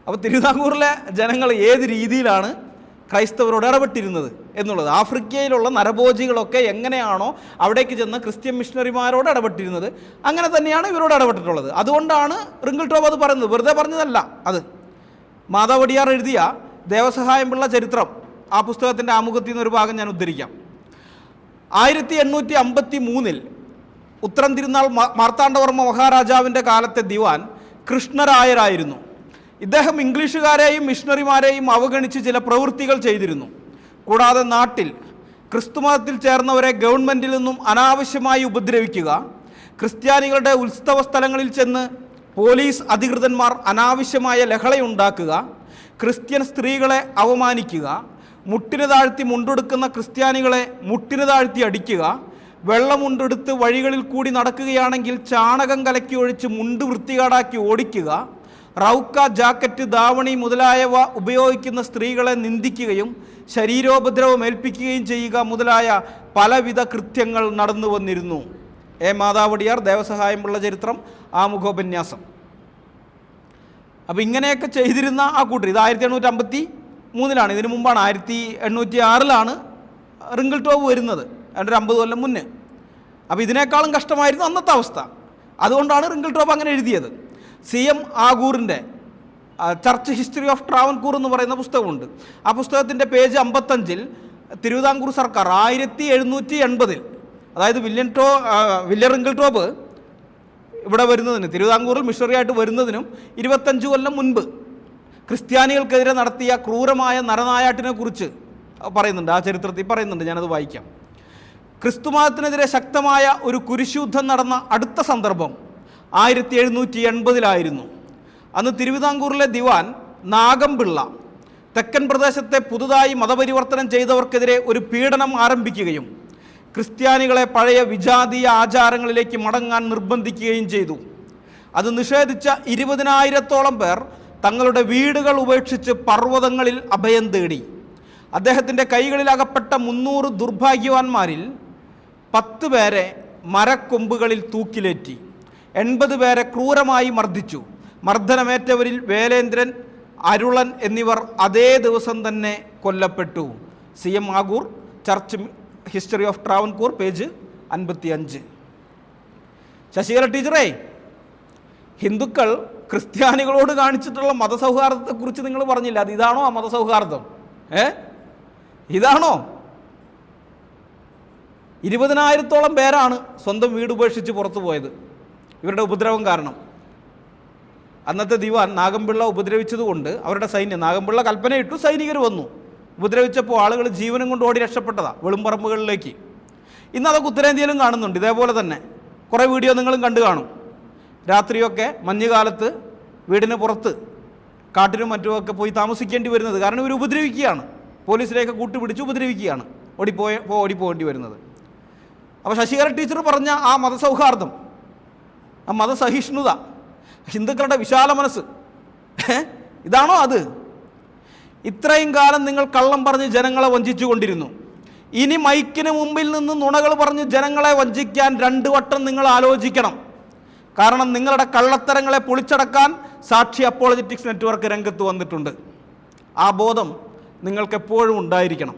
അപ്പോൾ തിരുവിതാംകൂറിലെ ജനങ്ങൾ ഏത് രീതിയിലാണ് ക്രൈസ്തവരോട് ഇടപെട്ടിരുന്നത് എന്നുള്ളത്, ആഫ്രിക്കയിലുള്ള നരഭോജികളൊക്കെ എങ്ങനെയാണോ അവിടേക്ക് ചെന്ന് ക്രിസ്ത്യൻ മിഷണറിമാരോട് ഇടപെട്ടിരുന്നത്, അങ്ങനെ തന്നെയാണ് ഇവരോട് ഇടപെട്ടിട്ടുള്ളത്. അതുകൊണ്ടാണ് റിങ്കിൾടോപ്പ് അത് പറയുന്നത്, വെറുതെ പറഞ്ഞതല്ല. അത് മാധവടിയാർ എഴുതിയ ദേവസഹായം പിള്ള ചരിത്രം, ആ പുസ്തകത്തിൻ്റെ ആമുഖത്തിൽ നിന്നൊരു ഭാഗം ഞാൻ ഉദ്ധരിക്കാം. 1853 ഉത്തരം തിരുനാൾ മാർത്താണ്ഡവർമ്മ മഹാരാജാവിൻ്റെ കാലത്തെ ദിവാൻ കൃഷ്ണരായരായിരുന്നു. ഇദ്ദേഹം ഇംഗ്ലീഷുകാരെയും മിഷണറിമാരെയും അവഗണിച്ച് ചില പ്രവൃത്തികൾ ചെയ്തിരുന്നു. കൂടാതെ നാട്ടിൽ ക്രിസ്തുമതത്തിൽ ചേർന്നവരെ ഗവൺമെൻറ്റിൽ നിന്നും അനാവശ്യമായി ഉപദ്രവിക്കുക, ക്രിസ്ത്യാനികളുടെ ഉത്സവ സ്ഥലങ്ങളിൽ ചെന്ന് പോലീസ് അധികൃതന്മാർ അനാവശ്യമായ ലഹളയുണ്ടാക്കുക, ക്രിസ്ത്യൻ സ്ത്രീകളെ അവമാനിക്കുക, മുട്ടിന് താഴ്ത്തി മുണ്ടെടുക്കുന്ന ക്രിസ്ത്യാനികളെ മുട്ടിന് താഴ്ത്തി അടിക്കുക, വെള്ളമുണ്ടെടുത്ത് വഴികളിൽ കൂടി നടക്കുകയാണെങ്കിൽ ചാണകം കലക്കി ഒഴിച്ച് മുണ്ട് വൃത്തികേടാക്കി ഓടിക്കുക, റൗക്ക, ജാക്കറ്റ്, ദാവണി മുതലായവ ഉപയോഗിക്കുന്ന സ്ത്രീകളെ നിന്ദിക്കുകയും ശരീരോപദ്രവം ഏൽപ്പിക്കുകയും ചെയ്യുക മുതലായ പലവിധ കൃത്യങ്ങൾ നടന്നു വന്നിരുന്നു. എ മാതാവടിയാർ, ദേവസഹായമുള്ള ചരിത്രം, ആമുഖോപന്യാസം. അപ്പോൾ ഇങ്ങനെയൊക്കെ ചെയ്തിരുന്ന ആ കൂട്ടർ, ഇത് 1853 ഇതിനു മുമ്പാണ് 1806 റിങ്കിൾ ടോപ്പ് വരുന്നത്, അതിൻ്റെ ഒരു 50 കൊല്ലം മുന്നേ. അപ്പോൾ ഇതിനേക്കാളും കഷ്ടമായിരുന്നു അന്നത്തെ അവസ്ഥ. അതുകൊണ്ടാണ് റിങ്കിൾ ടോപ്പ് അങ്ങനെ എഴുതിയത്. CM ആഗൂറിൻ്റെ ചർച്ച് ഹിസ്റ്ററി ഓഫ് ട്രാവൻകൂർ എന്ന് പറയുന്ന പുസ്തകമുണ്ട്. ആ പുസ്തകത്തിൻ്റെ പേജ് 55 തിരുവിതാംകൂർ സർക്കാർ 1780, അതായത് വില്യം റിങ്കിൾ ടോപ്പ് ഇവിടെ വരുന്നതിന്, തിരുവിതാംകൂറിൽ മിഷണറി ആയിട്ട് വരുന്നതിനും 25 കൊല്ലം മുൻപ് ക്രിസ്ത്യാനികൾക്കെതിരെ നടത്തിയ ക്രൂരമായ നരനായാട്ടിനെ കുറിച്ച് പറയുന്നുണ്ട്. ആ ചരിത്രത്തിൽ പറയുന്നുണ്ട്, ഞാനത് വായിക്കാം. ക്രിസ്തുമതത്തിനെതിരെ ശക്തമായ ഒരു കുരിശുദ്ധം നടന്ന അടുത്ത സന്ദർഭം 1780 അന്ന് തിരുവിതാംകൂറിലെ ദിവാൻ നാഗംപിള്ള തെക്കൻ പ്രദേശത്തെ പുതുതായി മതപരിവർത്തനം ചെയ്തവർക്കെതിരെ ഒരു പീഡനം ആരംഭിക്കുകയും ക്രിസ്ത്യാനികളെ പഴയ വിജാതീയ ആചാരങ്ങളിലേക്ക് മടങ്ങാൻ നിർബന്ധിക്കുകയും ചെയ്തു. അത് നിഷേധിച്ച 20,000-ഓളം പേർ തങ്ങളുടെ വീടുകൾ ഉപേക്ഷിച്ച് പർവ്വതങ്ങളിൽ അഭയം തേടി. അദ്ദേഹത്തിൻ്റെ കൈകളിൽ അകപ്പെട്ട 300 ദുർഭാഗ്യവാന്മാരിൽ 10 പേരെ മരക്കൊമ്പുകളിൽ തൂക്കിലേറ്റി, 80 പേരെ ക്രൂരമായി മർദ്ദിച്ചു. മർദ്ദനമേറ്റവരിൽ വേലേന്ദ്രൻ, അരുളൻ എന്നിവർ അതേ ദിവസം തന്നെ കൊല്ലപ്പെട്ടു. CM Agur, church history of Travancore, page 55. Sasikala ടീച്ചറേ, ഹിന്ദുക്കൾ ക്രിസ്ത്യാനികളോട് കാണിച്ചിട്ടുള്ള മതസൗഹാർദ്ദത്തെക്കുറിച്ച് നിങ്ങൾ പറഞ്ഞില്ല. അത് ഇതാണോ ആ മതസൗഹാർദ്ദം? ഇതാണോ? 20,000-ഓളം പേരാണ് സ്വന്തം വീട് ഉപേക്ഷിച്ച് പുറത്തു പോയത് ഇവരുടെ ഉപദ്രവം കാരണം. അന്നത്തെ ദിവാൻ നാഗംപിള്ള ഉപദ്രവിച്ചതുകൊണ്ട് അവരുടെ സൈന്യം, നാഗംപിള്ള കൽപ്പനയിട്ടു, സൈനികർ വന്നു. ഉപദ്രവിച്ചപ്പോൾ ആളുകൾ ജീവനും കൊണ്ട് ഓടി രക്ഷപ്പെട്ടതാണ് വെളുമ്പറമ്പുകളിലേക്ക്. ഇന്ന് അതൊക്കെ ഉത്തരേന്ത്യയിലും കാണുന്നുണ്ട്. ഇതേപോലെ തന്നെ കുറേ വീഡിയോ നിങ്ങളും കണ്ടു കാണും. രാത്രിയൊക്കെ മഞ്ഞുകാലത്ത് വീടിന് പുറത്ത് കാട്ടിലും മറ്റുമൊക്കെ പോയി താമസിക്കേണ്ടി വരുന്നത് കാരണം ഇവർ ഉപദ്രവിക്കുകയാണ്, പോലീസിലേക്ക് കൂട്ടുപിടിച്ച് ഉപദ്രവിക്കുകയാണ്, ഓടിപ്പോകേണ്ടി വരുന്നത്. അപ്പോൾ ശശികല ടീച്ചർ പറഞ്ഞ ആ മതസൗഹാർദ്ദം, ആ മതസഹിഷ്ണുത, ഹിന്ദുക്കളുടെ വിശാല മനസ്സ്, ഇതാണോ അത്? ഇത്രയും കാലം നിങ്ങൾ കള്ളം പറഞ്ഞ് ജനങ്ങളെ വഞ്ചിച്ചു കൊണ്ടിരുന്നു. ഇനി മൈക്കിന് മുമ്പിൽ നിന്ന് നുണകൾ പറഞ്ഞ് ജനങ്ങളെ വഞ്ചിക്കാൻ 2 വട്ടം നിങ്ങൾ ആലോചിക്കണം. കാരണം നിങ്ങളുടെ കള്ളത്തരങ്ങളെ പൊളിച്ചടക്കാൻ സാക്ഷി അപ്പോളജറ്റിക്സ് നെറ്റ്വർക്ക് രംഗത്ത് വന്നിട്ടുണ്ട്. ആ ബോധം നിങ്ങൾക്കെപ്പോഴും ഉണ്ടായിരിക്കണം.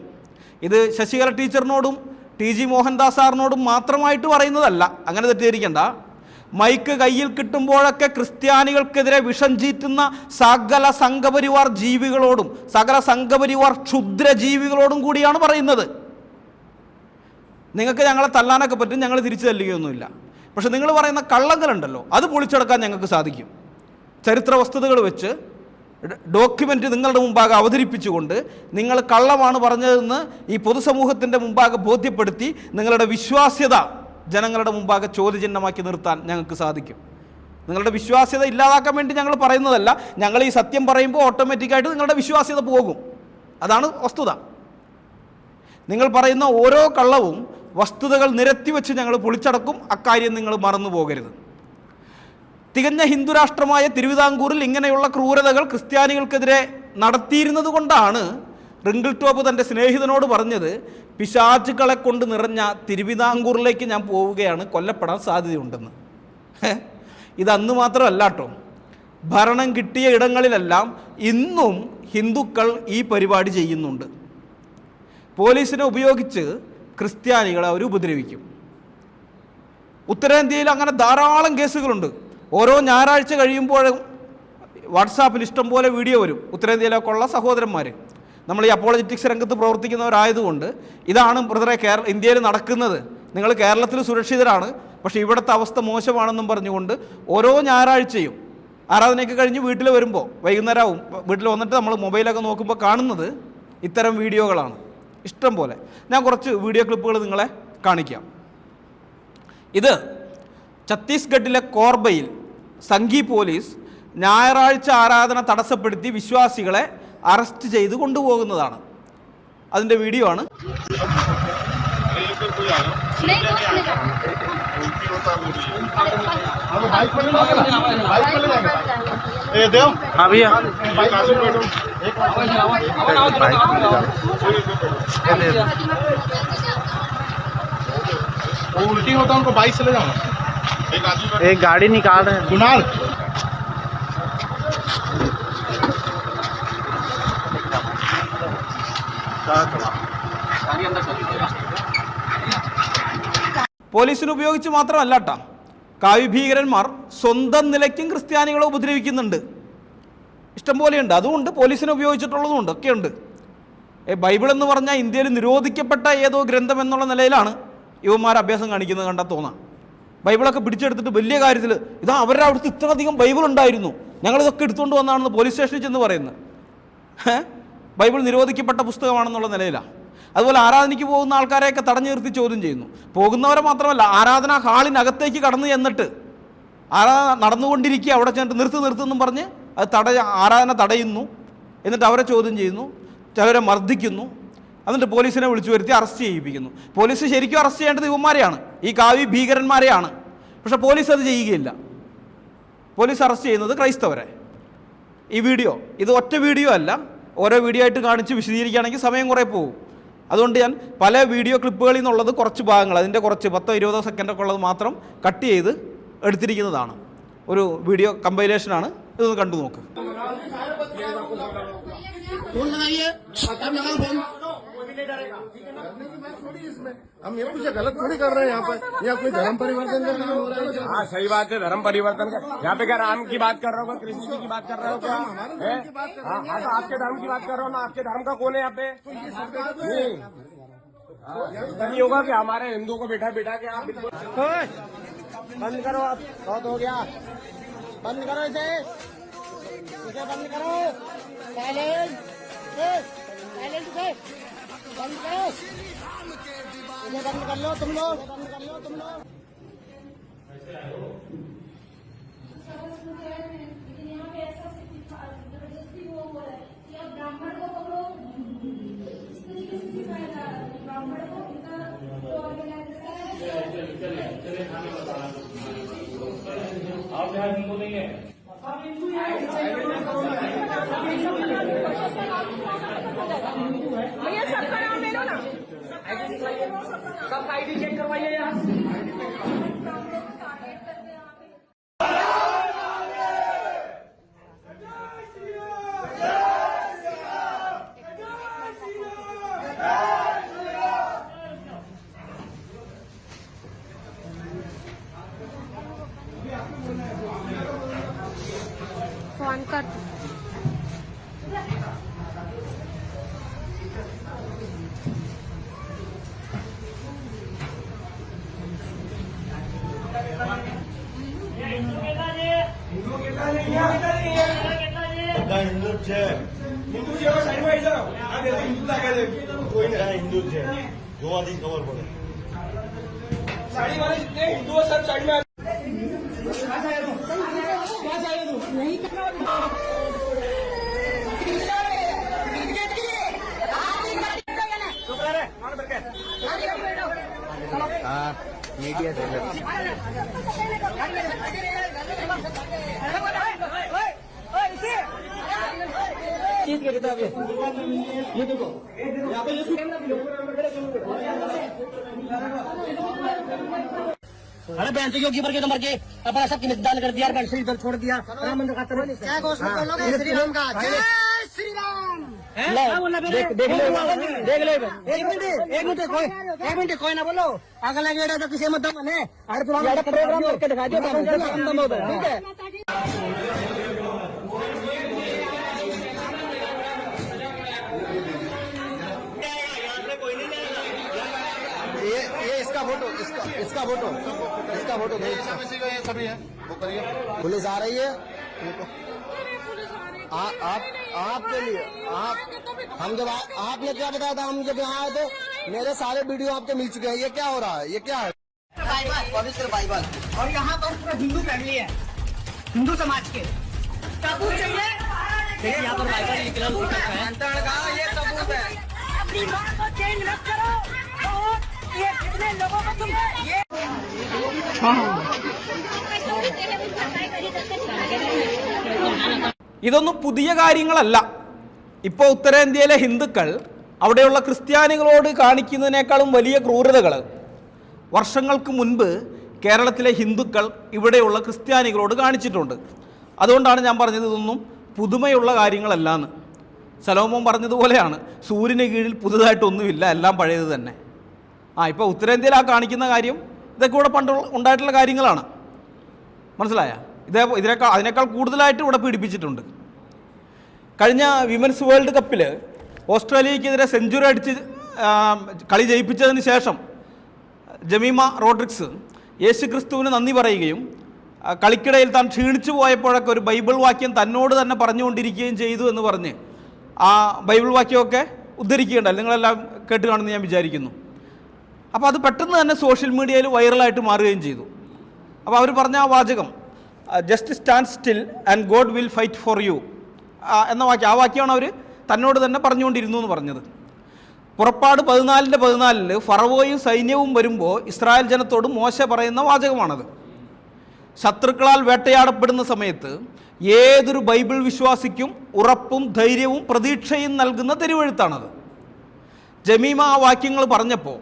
ഇത് ശശികല ടീച്ചറിനോടും TG മോഹൻദാസ് സാറിനോടും മാത്രമായിട്ട് പറയുന്നതല്ല, അങ്ങനെ തെറ്റിദ്ധരിക്കണ്ട. മൈക്ക് കയ്യിൽ കിട്ടുമ്പോഴൊക്കെ ക്രിസ്ത്യാനികൾക്കെതിരെ വിഷം ചീറ്റുന്ന സകല സംഘപരിവാർ ജീവികളോടും, സകല സംഘപരിവാർ ക്ഷുദ്രജീവികളോടും കൂടിയാണ് പറയുന്നത്. നിങ്ങൾക്ക് ഞങ്ങളെ തല്ലാനൊക്കെ പറ്റും, ഞങ്ങൾ തിരിച്ചു തല്ലുകയൊന്നുമില്ല. പക്ഷെ നിങ്ങൾ പറയുന്ന കള്ളങ്ങളുണ്ടല്ലോ, അത് പൊളിച്ചെടുക്കാൻ ഞങ്ങൾക്ക് സാധിക്കും. ചരിത്ര വസ്തുതകൾ വെച്ച് ഡോക്യുമെൻ്റ് നിങ്ങളുടെ മുമ്പാകെ അവതരിപ്പിച്ചുകൊണ്ട് നിങ്ങൾ കള്ളമാണ് പറഞ്ഞതെന്ന് ഈ പൊതുസമൂഹത്തിൻ്റെ മുമ്പാകെ ബോധ്യപ്പെടുത്തി നിങ്ങളുടെ വിശ്വാസ്യത ജനങ്ങളുടെ മുമ്പാകെ ചോദ്യചിഹ്നമാക്കി നിർത്താൻ ഞങ്ങൾക്ക് സാധിക്കും. നിങ്ങളുടെ വിശ്വാസ്യത ഇല്ലാതാക്കാൻ വേണ്ടി ഞങ്ങൾ പറയുന്നതല്ല. ഞങ്ങൾ ഈ സത്യം പറയുമ്പോൾ ഓട്ടോമാറ്റിക്കായിട്ട് നിങ്ങളുടെ വിശ്വാസ്യത പോകും. അതാണ് വസ്തുത. നിങ്ങൾ പറയുന്ന ഓരോ കള്ളവും വസ്തുതകൾ നിരത്തി വെച്ച് ഞങ്ങൾ പൊളിച്ചടക്കും. അക്കാര്യം നിങ്ങൾ മറന്നു പോകരുത്. തികഞ്ഞ ഹിന്ദുരാഷ്ട്രമായ തിരുവിതാംകൂറിൽ ഇങ്ങനെയുള്ള ക്രൂരതകൾ ക്രിസ്ത്യാനികൾക്കെതിരെ നടത്തിയിരുന്നത് കൊണ്ടാണ് റിങ്കിൾ ടോപ്പ് തൻ്റെ സ്നേഹിതനോട് പറഞ്ഞത്, പിശാചുക്കളെ കൊണ്ട് നിറഞ്ഞ തിരുവിതാംകൂറിലേക്ക് ഞാൻ പോവുകയാണ്, കൊല്ലപ്പെടാൻ സാധ്യതയുണ്ടെന്ന്. ഇതന്ന് മാത്രമല്ല കേട്ടോ, ഭരണം കിട്ടിയ ഇടങ്ങളിലെല്ലാം ഇന്നും ഹിന്ദുക്കൾ ഈ പരിപാടി ചെയ്യുന്നുണ്ട്. പോലീസിനെ ഉപയോഗിച്ച് ക്രിസ്ത്യാനികളെ അവർ ഉപദ്രവിക്കും. ഉത്തരേന്ത്യയിൽ അങ്ങനെ ധാരാളം കേസുകളുണ്ട്. ഓരോ ഞായറാഴ്ച കഴിയുമ്പോഴും വാട്സാപ്പിൽ ഇഷ്ടംപോലെ വീഡിയോ വരും. ഉത്തരേന്ത്യയിലേക്കുള്ള സഹോദരന്മാർ, നമ്മൾ ഈ അപ്പോളജറ്റിക്സ് രംഗത്ത് പ്രവർത്തിക്കുന്നവരായതുകൊണ്ട് ഇതാണ് ബ്രദറെ ഇന്ത്യയിൽ നടക്കുന്നത്, നിങ്ങൾ കേരളത്തിൽ സുരക്ഷിതരാണ്, പക്ഷേ ഇവിടുത്തെ അവസ്ഥ മോശമാണെന്നും പറഞ്ഞുകൊണ്ട് ഓരോ ഞായറാഴ്ചയും ആരാധനയൊക്കെ കഴിഞ്ഞ് വീട്ടിൽ വരുമ്പോൾ വൈകുന്നേരമാവും, വീട്ടിൽ വന്നിട്ട് നമ്മൾ മൊബൈലൊക്കെ നോക്കുമ്പോൾ കാണുന്നത് ഇത്തരം വീഡിയോകളാണ് ഇഷ്ടം പോലെ. ഞാൻ കുറച്ച് വീഡിയോ ക്ലിപ്പുകൾ നിങ്ങളെ കാണിക്കാം. ഇത് ഛത്തീസ്ഗഡിലെ കോർബയിൽ സംഘി പോലീസ് ഞായറാഴ്ച ആരാധന തടസ്സപ്പെടുത്തി വിശ്വാസികളെ അറസ്റ്റ് ചെയ്ത് കൊണ്ടുപോകുന്നതാണ്. അതിൻ്റെ വീഡിയോ ആണ്. उल्टी होता उनको बाइक से ले जाओ। एक गाड़ी निकाल रहे हैं कुणाल। പോലീസിനെ ഉപയോഗിച്ച് മാത്രമല്ല കേട്ടോ, കാവ്യ ഭീകരന്മാർ സ്വന്തം നിലയ്ക്കും ക്രിസ്ത്യാനികളെ ഉപദ്രവിക്കുന്നുണ്ട്, ഇഷ്ടംപോലെയുണ്ട്. അതുകൊണ്ട് പോലീസിനെ ഉപയോഗിച്ചിട്ടുള്ളതുമുണ്ട്, ഒക്കെയുണ്ട്. ബൈബിൾ എന്ന് പറഞ്ഞാൽ ഇന്ത്യയിൽ നിരോധിക്കപ്പെട്ട ഏതോ ഗ്രന്ഥം എന്നുള്ള നിലയിലാണ് യുവന്മാർ അഭ്യാസം കാണിക്കുന്നത് കണ്ടാൽ തോന്നാം. ബൈബിളൊക്കെ പിടിച്ചെടുത്തിട്ട് വലിയ കാര്യത്തിൽ ഇതാ അവരുടെ അവിടുത്തെ ഇത്രയധികം ബൈബിൾ ഉണ്ടായിരുന്നു, ഞങ്ങളിതൊക്കെ എടുത്തുകൊണ്ട് വന്നാണെന്ന് പോലീസ് സ്റ്റേഷനിൽ ചെന്ന് പറയുന്നത്. ബൈബിൾ നിരോധിക്കപ്പെട്ട പുസ്തകമാണെന്നുള്ള നിലയിലാണ്. അതുപോലെ ആരാധനയ്ക്ക് പോകുന്ന ആൾക്കാരെയൊക്കെ തടഞ്ഞു നിർത്തി ചോദ്യം ചെയ്യുന്നു. പോകുന്നവരെ മാത്രമല്ല, ആരാധനാ ഹാളിനകത്തേക്ക് കടന്നു ചെന്നിട്ട് ആരാധന നടന്നുകൊണ്ടിരിക്കുക അവിടെ ചെന്നിട്ട് നിർത്തുമെന്നും പറഞ്ഞ് അത് ആരാധന തടയുന്നു. എന്നിട്ട് അവരെ ചോദ്യം ചെയ്യുന്നു, അവരെ മർദ്ദിക്കുന്നു. എന്നിട്ട് പോലീസിനെ വിളിച്ചു വരുത്തി അറസ്റ്റ് ചെയ്യിപ്പിക്കുന്നു. പോലീസ് ശരിക്കും അറസ്റ്റ് ചെയ്യേണ്ടത് ഇവന്മാരെയാണ്, ഈ കാവ്യ ഭീകരന്മാരെയാണ്. പക്ഷെ പോലീസ് അത് ചെയ്യുകയില്ല. പോലീസ് അറസ്റ്റ് ചെയ്യുന്നത് ക്രൈസ്തവരെ. ഈ വീഡിയോ ഇത് ഒറ്റ വീഡിയോ അല്ല, ഓരോ വീഡിയോ ആയിട്ട് കാണിച്ച് വിശദീകരിക്കുകയാണെങ്കിൽ സമയം കുറേ പോകും. അതുകൊണ്ട് ഞാൻ പല വീഡിയോ ക്ലിപ്പുകളിൽ നിന്നുള്ളത് കുറച്ച് ഭാഗങ്ങൾ, അതിൻ്റെ കുറച്ച് 10-20 സെക്കൻഡൊക്കെ ഉള്ളത് മാത്രം കട്ട് ചെയ്ത് എടുത്തിരിക്കുന്നതാണ്. ഒരു വീഡിയോ കമ്പൈലേഷനാണ്. ഇതൊന്ന് കണ്ടു നോക്ക്. हम ये कुछ गलत थोड़ी कर रहे हैं यहाँ पर, या कोई धर्म परिवर्तन करना हो रहा है। हाँ सही बात है, धर्म परिवर्तन का यहाँ पे क्या राम की बात कर रहे हो, कृष्ण जी की बात कर रहे हो क्या? हाँ तो आपके धर्म की बात कर रहे हो ना, आपके धर्म का कौन है यहाँ पे? नहीं होगा कि हमारे हिंदुओं को बैठा के आप बिल्कुल बंद करो, आप बहुत हो गया, बंद करो इसे बंद करो, साइलेंट बंद करो, इसे बंद कर लो तुम लोग, ब्राह्मण को पकड़ो, इस तरीके से सिखाया जा रहा है। ब्राह्मण को उनका जो ऑर्गेनाइजेशन बोलेंगे भैया सबका नाम ले लो ना, सबका आईडी चेक करवाइए यार। फोन कर हिंदू છે સાઈડ માં જાઓ, આ દે હિન્દુ લાગે છે, કોઈ ના હિન્દુ છે, જોવાથી ખબર પડે. સાડી વાળી જે હિન્દુઓ सब साइड में मीडिया चीज के किताब ये देखो यहाँ पे अरे बहन से योगी के मर के अपना सब निदान कर दिया, बहन से इधर छोड़ दिया, राम मंदिर का श्री राम का जय श्री राम। देख ले एक मिनट कोई ना बोलो, अगर लगेगा तो किसी मत दम है, अरे तुम्हारा प्रोग्राम करके दिखा दो, ठीक है। ये इसका फोटो इसका फोटो पुलिस आ रही है आपके लिए हम जब आपने क्या बताया था, हम जब यहाँ आए थे मेरे सारे वीडियो आपके मिल चुके हैं। ये क्या हो रहा है, ये क्या है? पवित्र बाइबल और यहाँ पर पूरा हिंदू फैमिली है, हिंदू समाज के सबूत चाहिए। देखिए यहाँ पर बाइबल निकला है, ये सबूत है। अपनी बात को चेंज मत करो और ये कितने लोगों को तुम ये ഇതൊന്നും പുതിയ കാര്യങ്ങളല്ല. ഇപ്പോൾ ഉത്തരേന്ത്യയിലെ ഹിന്ദുക്കൾ അവിടെയുള്ള ക്രിസ്ത്യാനികളോട് കാണിക്കുന്നതിനേക്കാളും വലിയ ക്രൂരതകൾ വർഷങ്ങൾക്ക് മുൻപ് കേരളത്തിലെ ഹിന്ദുക്കൾ ഇവിടെയുള്ള ക്രിസ്ത്യാനികളോട് കാണിച്ചിട്ടുണ്ട്. അതുകൊണ്ടാണ് ഞാൻ പറഞ്ഞത് ഇതൊന്നും പുതുമയുള്ള കാര്യങ്ങളല്ലാന്ന്. സലോമോൻ പറഞ്ഞതുപോലെയാണ്, സൂര്യന് കീഴിൽ പുതുതായിട്ടൊന്നുമില്ല, എല്ലാം പഴയത് തന്നെ. ഇപ്പോൾ ഉത്തരേന്ത്യയിൽ ആ കാണിക്കുന്ന കാര്യം ഇതൊക്കെ ഇവിടെ പണ്ട് ഉണ്ടായിട്ടുള്ള കാര്യങ്ങളാണ്. മനസ്സിലായ? അതിനേക്കാൾ കൂടുതലായിട്ട് ഇവിടെ പീഡിപ്പിച്ചിട്ടുണ്ട്. കഴിഞ്ഞ വിമൻസ് വേൾഡ് കപ്പിൽ ഓസ്ട്രേലിയക്കെതിരെ സെഞ്ചുറി അടിച്ച് കളി ജയിപ്പിച്ചതിന് ശേഷം ജമീമ റോഡ്രിക്സ് യേശു ക്രിസ്തുവിന് നന്ദി പറയുകയും കളിക്കിടയിൽ താൻ ക്ഷീണിച്ചു പോയപ്പോഴൊക്കെ ഒരു ബൈബിൾ വാക്യം തന്നോട് തന്നെ പറഞ്ഞുകൊണ്ടിരിക്കുകയും ചെയ്തു എന്ന് പറഞ്ഞ് ആ ബൈബിൾ വാക്യമൊക്കെ ഉദ്ധരിക്കുകയുണ്ടല്ലോ, നിങ്ങളെല്ലാം കേട്ട് കാണുമെന്ന് ഞാൻ വിചാരിക്കുന്നു. അപ്പോൾ അത് പെട്ടെന്ന് തന്നെ സോഷ്യൽ മീഡിയയിൽ വൈറലായിട്ട് മാറുകയും ചെയ്തു. അപ്പോൾ അവർ പറഞ്ഞ ആ വാചകം, just stand still and God will fight for you എന്ന വാക്യം, ആ വാക്യമാണ് അവർ തന്നോട് തന്നെ പറഞ്ഞുകൊണ്ടിരുന്നു എന്ന് പറഞ്ഞത്. പുറപ്പാട് 14:14 ഫറവോയും സൈന്യവും വരുമ്പോൾ ഇസ്രായേൽ ജനത്തോട് മോശ പറയുന്ന വാചകമാണത്. ശത്രുക്കളാൽ വേട്ടയാടപ്പെടുന്ന സമയത്ത് ഏതൊരു ബൈബിൾ വിശ്വാസിക്കും ഉറപ്പും ധൈര്യവും പ്രതീക്ഷയും നൽകുന്ന തിരുവെഴുത്താണത്. ജമീമ ആ വാക്യങ്ങൾ പറഞ്ഞപ്പോൾ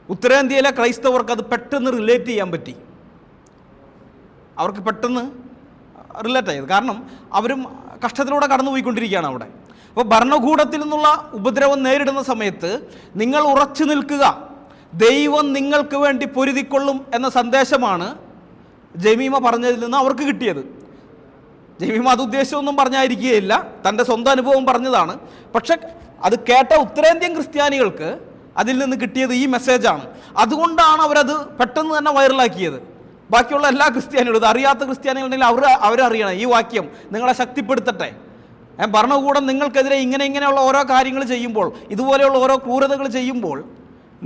ഉത്തരേന്ത്യയിലെ ക്രൈസ്തവർക്ക് അത് പെട്ടെന്ന് റിലേറ്റ് ചെയ്യാൻ പറ്റി. അവർക്ക് പെട്ടെന്ന് റിലേറ്റ് ആയത് കാരണം അവരും കഷ്ടത്തിലൂടെ കടന്നുപോയിക്കൊണ്ടിരിക്കുകയാണ് അവിടെ. അപ്പോൾ ഭരണകൂടത്തിൽ നിന്നുള്ള ഉപദ്രവം നേരിടുന്ന സമയത്ത് നിങ്ങൾ ഉറച്ചു നിൽക്കുക, ദൈവം നിങ്ങൾക്ക് വേണ്ടി പൊരുതിക്കൊള്ളും എന്ന സന്ദേശമാണ് ജമീമ പറഞ്ഞതിൽ നിന്ന് അവർക്ക് കിട്ടിയത്. ജമീമ അത് ഉദ്ദേശമൊന്നും പറഞ്ഞായിരിക്കുകയില്ല, തൻ്റെ സ്വന്തം അനുഭവം പറഞ്ഞതാണ്. പക്ഷെ അത് കേട്ട ഉത്തരേന്ത്യൻ ക്രിസ്ത്യാനികൾക്ക് അതിൽ നിന്ന് കിട്ടിയത് ഈ മെസ്സേജാണ്. അതുകൊണ്ടാണ് അവരത് പെട്ടെന്ന് തന്നെ വൈറലാക്കിയത്. ബാക്കിയുള്ള എല്ലാ ക്രിസ്ത്യാനികളും, ഇത് അറിയാത്ത ക്രിസ്ത്യാനികളുണ്ടെങ്കിൽ അവരറിയണം ഈ വാക്യം നിങ്ങളെ ശക്തിപ്പെടുത്തട്ടെ. ഭരണകൂടം നിങ്ങൾക്കെതിരെ ഇങ്ങനെയുള്ള ഓരോ കാര്യങ്ങൾ ചെയ്യുമ്പോൾ, ഇതുപോലെയുള്ള ഓരോ ക്രൂരതകൾ ചെയ്യുമ്പോൾ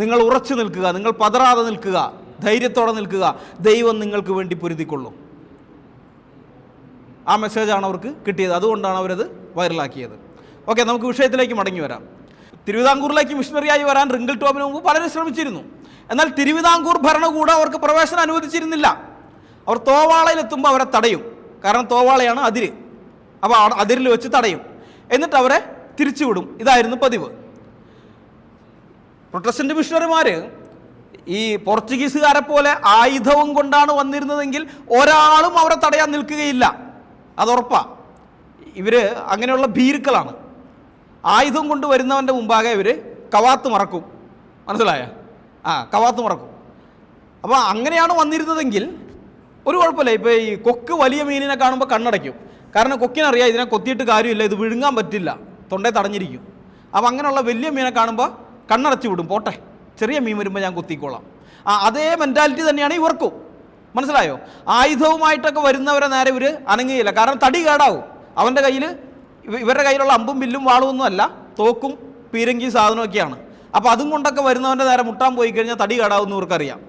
നിങ്ങൾ ഉറച്ചു നിൽക്കുക, നിങ്ങൾ പതറാതെ നിൽക്കുക, ധൈര്യത്തോടെ നിൽക്കുക, ദൈവം നിങ്ങൾക്ക് വേണ്ടി പൊരുതിക്കൊള്ളും. ആ മെസ്സേജാണ് അവർക്ക് കിട്ടിയത്. അതുകൊണ്ടാണ് അവരത് വൈറലാക്കിയത്. ഓക്കെ, നമുക്ക് വിഷയത്തിലേക്ക് മടങ്ങി വരാം. തിരുവിതാംകൂറിലേക്ക് മിഷണറിയായി വരാൻ റിങ്കിൾ ടോമിന് മുമ്പ് പലരും ശ്രമിച്ചിരുന്നു. എന്നാൽ തിരുവിതാംകൂർ ഭരണകൂടം അവർക്ക് പ്രവേശനം അനുവദിച്ചിരുന്നില്ല. അവർ തോവാളയിലെത്തുമ്പോൾ അവരെ തടയും. കാരണം തോവാളയാണ് അതിര്. അപ്പോൾ അതിരിൽ വെച്ച് തടയും, എന്നിട്ട് അവരെ തിരിച്ചുവിടും. ഇതായിരുന്നു പതിവ്. പ്രൊട്ടസ്റ്റന്റ് മിഷണറിമാർ ഈ പോർച്ചുഗീസുകാരെ പോലെ ആയുധവും കൊണ്ടാണ് വന്നിരുന്നതെങ്കിൽ ഒരാളും അവരെ തടയാൻ നിൽക്കുകയില്ല, അതുറപ്പാണ്. ഇവർ അങ്ങനെയുള്ള ഭീരുക്കളാണ്. ആയുധം കൊണ്ട് വരുന്നവൻ്റെ മുമ്പാകെ ഇവർ കവാത്ത് മറക്കും. മനസ്സിലായ? കവാത്ത് മറക്കും. അപ്പോൾ അങ്ങനെയാണ് വന്നിരുന്നതെങ്കിൽ ഒരു കുഴപ്പമില്ല. ഇപ്പോൾ ഈ കൊക്ക് വലിയ മീനിനെ കാണുമ്പോൾ കണ്ണടയ്ക്കും. കാരണം കൊക്കിനറിയാം ഇതിനെ കൊത്തിയിട്ട് കാര്യമില്ല, ഇത് വിഴുങ്ങാൻ പറ്റില്ല, തൊണ്ടയിൽ തടഞ്ഞിരിക്കും. അപ്പോൾ അങ്ങനെയുള്ള വലിയ മീനെ കാണുമ്പോൾ കണ്ണടച്ചു വിടും, പോട്ടെ ചെറിയ മീൻ വരുമ്പോൾ ഞാൻ കൊത്തിക്കോളാം. അതേ മെൻറ്റാലിറ്റി തന്നെയാണ് ഇവർക്കും. മനസ്സിലായോ? ആയുധവുമായിട്ടൊക്കെ വരുന്നവരെ നേരെ ഇവർ അനങ്ങുകയില്ല. കാരണം തടി കേടാവും. അവൻ്റെ കയ്യിൽ, ഇവരുടെ കയ്യിലുള്ള അമ്പും വില്ലും വാളുമൊന്നും അല്ല, തോക്കും പീരങ്കി സാധനമൊക്കെയാണ്. അപ്പോൾ അതും കൊണ്ടൊക്കെ വരുന്നവൻ്റെ നേരെ മുട്ടാൻ പോയി കഴിഞ്ഞാൽ തടി കേടാവുമെന്ന് ഇവർക്കറിയാം.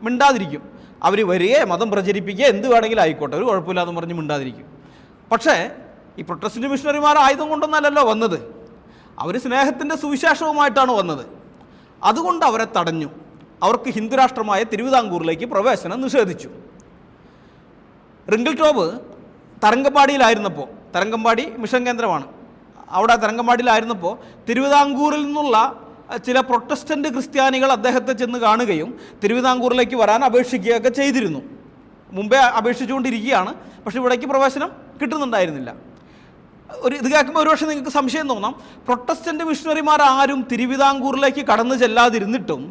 മിണ്ടാതിരിക്കും. അവർ വരികയെ മതം പ്രചരിപ്പിക്കുക എന്ത് വേണമെങ്കിലും ആയിക്കോട്ടെ, ഒരു കുഴപ്പമില്ലാന്ന് പറഞ്ഞ് മിണ്ടാതിരിക്കും. പക്ഷേ ഈ പ്രൊട്ടസ്റ്റന്റ് മിഷണറിമാർ ആയുധം കൊണ്ടൊന്നല്ലല്ലോ വന്നത്, അവർ സ്നേഹത്തിൻ്റെ സുവിശേഷവുമായിട്ടാണ് വന്നത്. അതുകൊണ്ട് അവരെ തടഞ്ഞു. അവർക്ക് ഹിന്ദുരാഷ്ട്രമായ തിരുവിതാംകൂറിലേക്ക് പ്രവേശനം നിഷേധിച്ചു. റിങ്കിൾ ടോബ് തരങ്കമ്പാടിയിലായിരുന്നപ്പോൾ, തരങ്കമ്പാടി മിഷൻ കേന്ദ്രമാണ്, അവിടെ തരങ്കമ്പാടിയിലായിരുന്നപ്പോൾ തിരുവിതാംകൂറിൽ നിന്നുള്ള ചില പ്രൊട്ടസ്റ്റന്റ് ക്രിസ്ത്യാനികൾ അദ്ദേഹത്തെ ചെന്ന് കാണുകയും തിരുവിതാംകൂറിലേക്ക് വരാൻ അപേക്ഷിക്കുകയൊക്കെ ചെയ്തിരുന്നു. മുമ്പേ അപേക്ഷിച്ചുകൊണ്ടിരിക്കുകയാണ്, പക്ഷേ ഇവിടേക്ക് പ്രവേശനം കിട്ടുന്നുണ്ടായിരുന്നില്ല. ഇത് കേൾക്കുമ്പോൾ ഒരുപക്ഷെ നിങ്ങൾക്ക് സംശയം തോന്നാം, പ്രൊട്ടസ്റ്റന്റ് മിഷണറിമാർ ആരും തിരുവിതാംകൂറിലേക്ക് കടന്നു ചെല്ലാതിരുന്നിട്ടും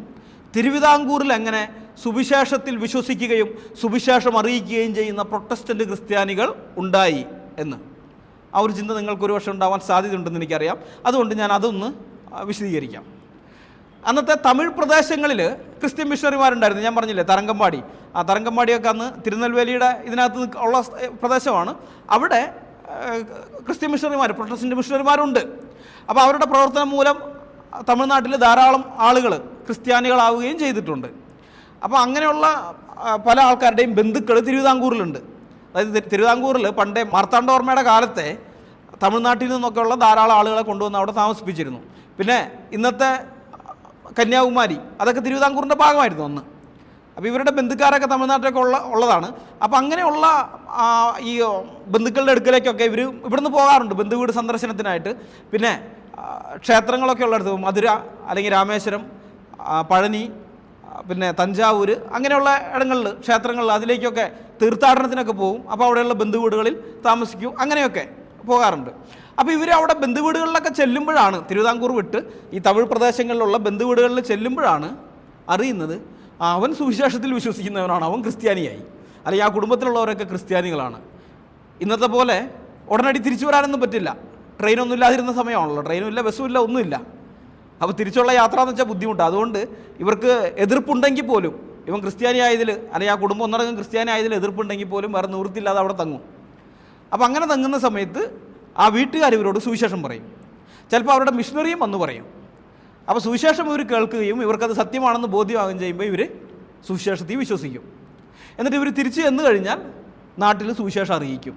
തിരുവിതാംകൂറിൽ എങ്ങനെ സുവിശേഷത്തിൽ വിശ്വസിക്കുകയും സുവിശേഷം അറിയിക്കുകയും ചെയ്യുന്ന പ്രൊട്ടസ്റ്റന്റ് ക്രിസ്ത്യാനികൾ ഉണ്ടായി എന്ന് ആ ഒരു ചിന്ത നിങ്ങൾക്ക് ഒരുപക്ഷെ ഉണ്ടാവാൻ സാധ്യതയുണ്ടെന്ന് എനിക്കറിയാം. അതുകൊണ്ട് ഞാൻ അതൊന്ന് വിശദീകരിക്കാം. അന്നത്തെ തമിഴ് പ്രദേശങ്ങളിൽ ക്രിസ്ത്യൻ മിഷണറിമാരുണ്ടായിരുന്നു. ഞാൻ പറഞ്ഞില്ലേ തരങ്കമ്പാടി, ആ തരങ്കമ്പാടിയൊക്കെ അന്ന് തിരുനെൽവേലിയുടെ ഇതിനകത്ത് ഉള്ള പ്രദേശമാണ്. അവിടെ ക്രിസ്ത്യൻ മിഷണറിമാർ, പ്രൊട്ടസ്റ്റന്റ് മിഷണറിമാരുണ്ട്. അപ്പോൾ അവരുടെ പ്രവർത്തനം മൂലം തമിഴ്നാട്ടിൽ ധാരാളം ആളുകൾ ക്രിസ്ത്യാനികളാവുകയും ചെയ്തിട്ടുണ്ട്. അപ്പോൾ അങ്ങനെയുള്ള പല ആൾക്കാരുടെയും ബന്ധുക്കൾ തിരുവിതാംകൂറിലുണ്ട്. അതായത് തിരുവിതാംകൂറിൽ പണ്ടേ മാർത്താണ്ഡവർമ്മയുടെ കാലത്തെ തമിഴ്നാട്ടിൽ നിന്നൊക്കെയുള്ള ധാരാളം ആളുകളെ കൊണ്ടുവന്ന് അവിടെ താമസിപ്പിച്ചിരുന്നു. പിന്നെ ഇന്നത്തെ കന്യാകുമാരി അതൊക്കെ തിരുവിതാംകൂറിൻ്റെ ഭാഗമായിരുന്നു അന്ന്. അപ്പോൾ ഇവരുടെ ബന്ധുക്കാരൊക്കെ തമിഴ്നാട്ടിലൊക്കെ ഉള്ളതാണ്. അപ്പോൾ അങ്ങനെയുള്ള ഈ ബന്ധുക്കളുടെ അടുക്കലേക്കൊക്കെ ഇവർ ഇവിടുന്ന് പോകാറുണ്ട് ബന്ധു വീട് സന്ദർശനത്തിനായിട്ട്. പിന്നെ ക്ഷേത്രങ്ങളൊക്കെ ഉള്ളിടത്ത് മധുര അല്ലെങ്കിൽ രാമേശ്വരം, പഴനി, പിന്നെ തഞ്ചാവൂർ, അങ്ങനെയുള്ള ഇടങ്ങളിൽ ക്ഷേത്രങ്ങളിൽ അതിലേക്കൊക്കെ തീർത്ഥാടനത്തിനൊക്കെ പോകും. അപ്പോൾ അവിടെയുള്ള ബന്ധു വീടുകളിൽ താമസിക്കും, അങ്ങനെയൊക്കെ പോകാറുണ്ട്. അപ്പോൾ ഇവർ അവിടെ ബന്ധു വീടുകളിലൊക്കെ ചെല്ലുമ്പോഴാണ്, തിരുവിതാംകൂർ വിട്ട് ഈ തമിഴ് പ്രദേശങ്ങളിലുള്ള ബന്ധു വീടുകളിൽ ചെല്ലുമ്പോഴാണ് അറിയുന്നത് അവൻ സുവിശേഷത്തിൽ വിശ്വസിക്കുന്നവനാണ്, അവൻ ക്രിസ്ത്യാനിയായി, അല്ലെങ്കിൽ ആ കുടുംബത്തിലുള്ളവരൊക്കെ ക്രിസ്ത്യാനികളാണ്. ഇന്നത്തെ പോലെ ഉടനടി തിരിച്ചു വരാനൊന്നും പറ്റില്ല. ട്രെയിനൊന്നും ഇല്ലാതിരുന്ന സമയമാണല്ലോ, ട്രെയിനും ഇല്ല, ബസ്സും ഇല്ല, ഒന്നുമില്ല. അപ്പോൾ തിരിച്ചുള്ള യാത്ര എന്ന് വെച്ചാൽ ബുദ്ധിമുട്ടാണ്. അതുകൊണ്ട് ഇവർക്ക് എതിർപ്പുണ്ടെങ്കിൽ പോലും, ഇവൻ ക്രിസ്ത്യാനി ആയതിൽ അല്ലെങ്കിൽ ആ കുടുംബം ഒന്നടങ്കം ക്രിസ്ത്യാനി ആയതിൽ എതിർപ്പുണ്ടെങ്കിൽ പോലും വേറെ നിവൃത്തിയില്ലാതെ അവിടെ തങ്ങും. അപ്പോൾ അങ്ങനെ തങ്ങുന്ന സമയത്ത് ആ വീട്ടുകാർ ഇവരോട് സുവിശേഷം പറയും. ചിലപ്പോൾ അവരുടെ മിഷണറിയും വന്ന് പറയും. അപ്പോൾ സുവിശേഷം ഇവർ കേൾക്കുകയും ഇവർക്കത് സത്യമാണെന്ന് ബോധ്യമാകുകയും ചെയ്യുമ്പോൾ ഇവർ സുവിശേഷത്തിൽ വിശ്വസിക്കും. എന്നിട്ട് ഇവർ തിരിച്ചു ചെന്ന് കഴിഞ്ഞാൽ നാട്ടിൽ സുവിശേഷം അറിയിക്കും.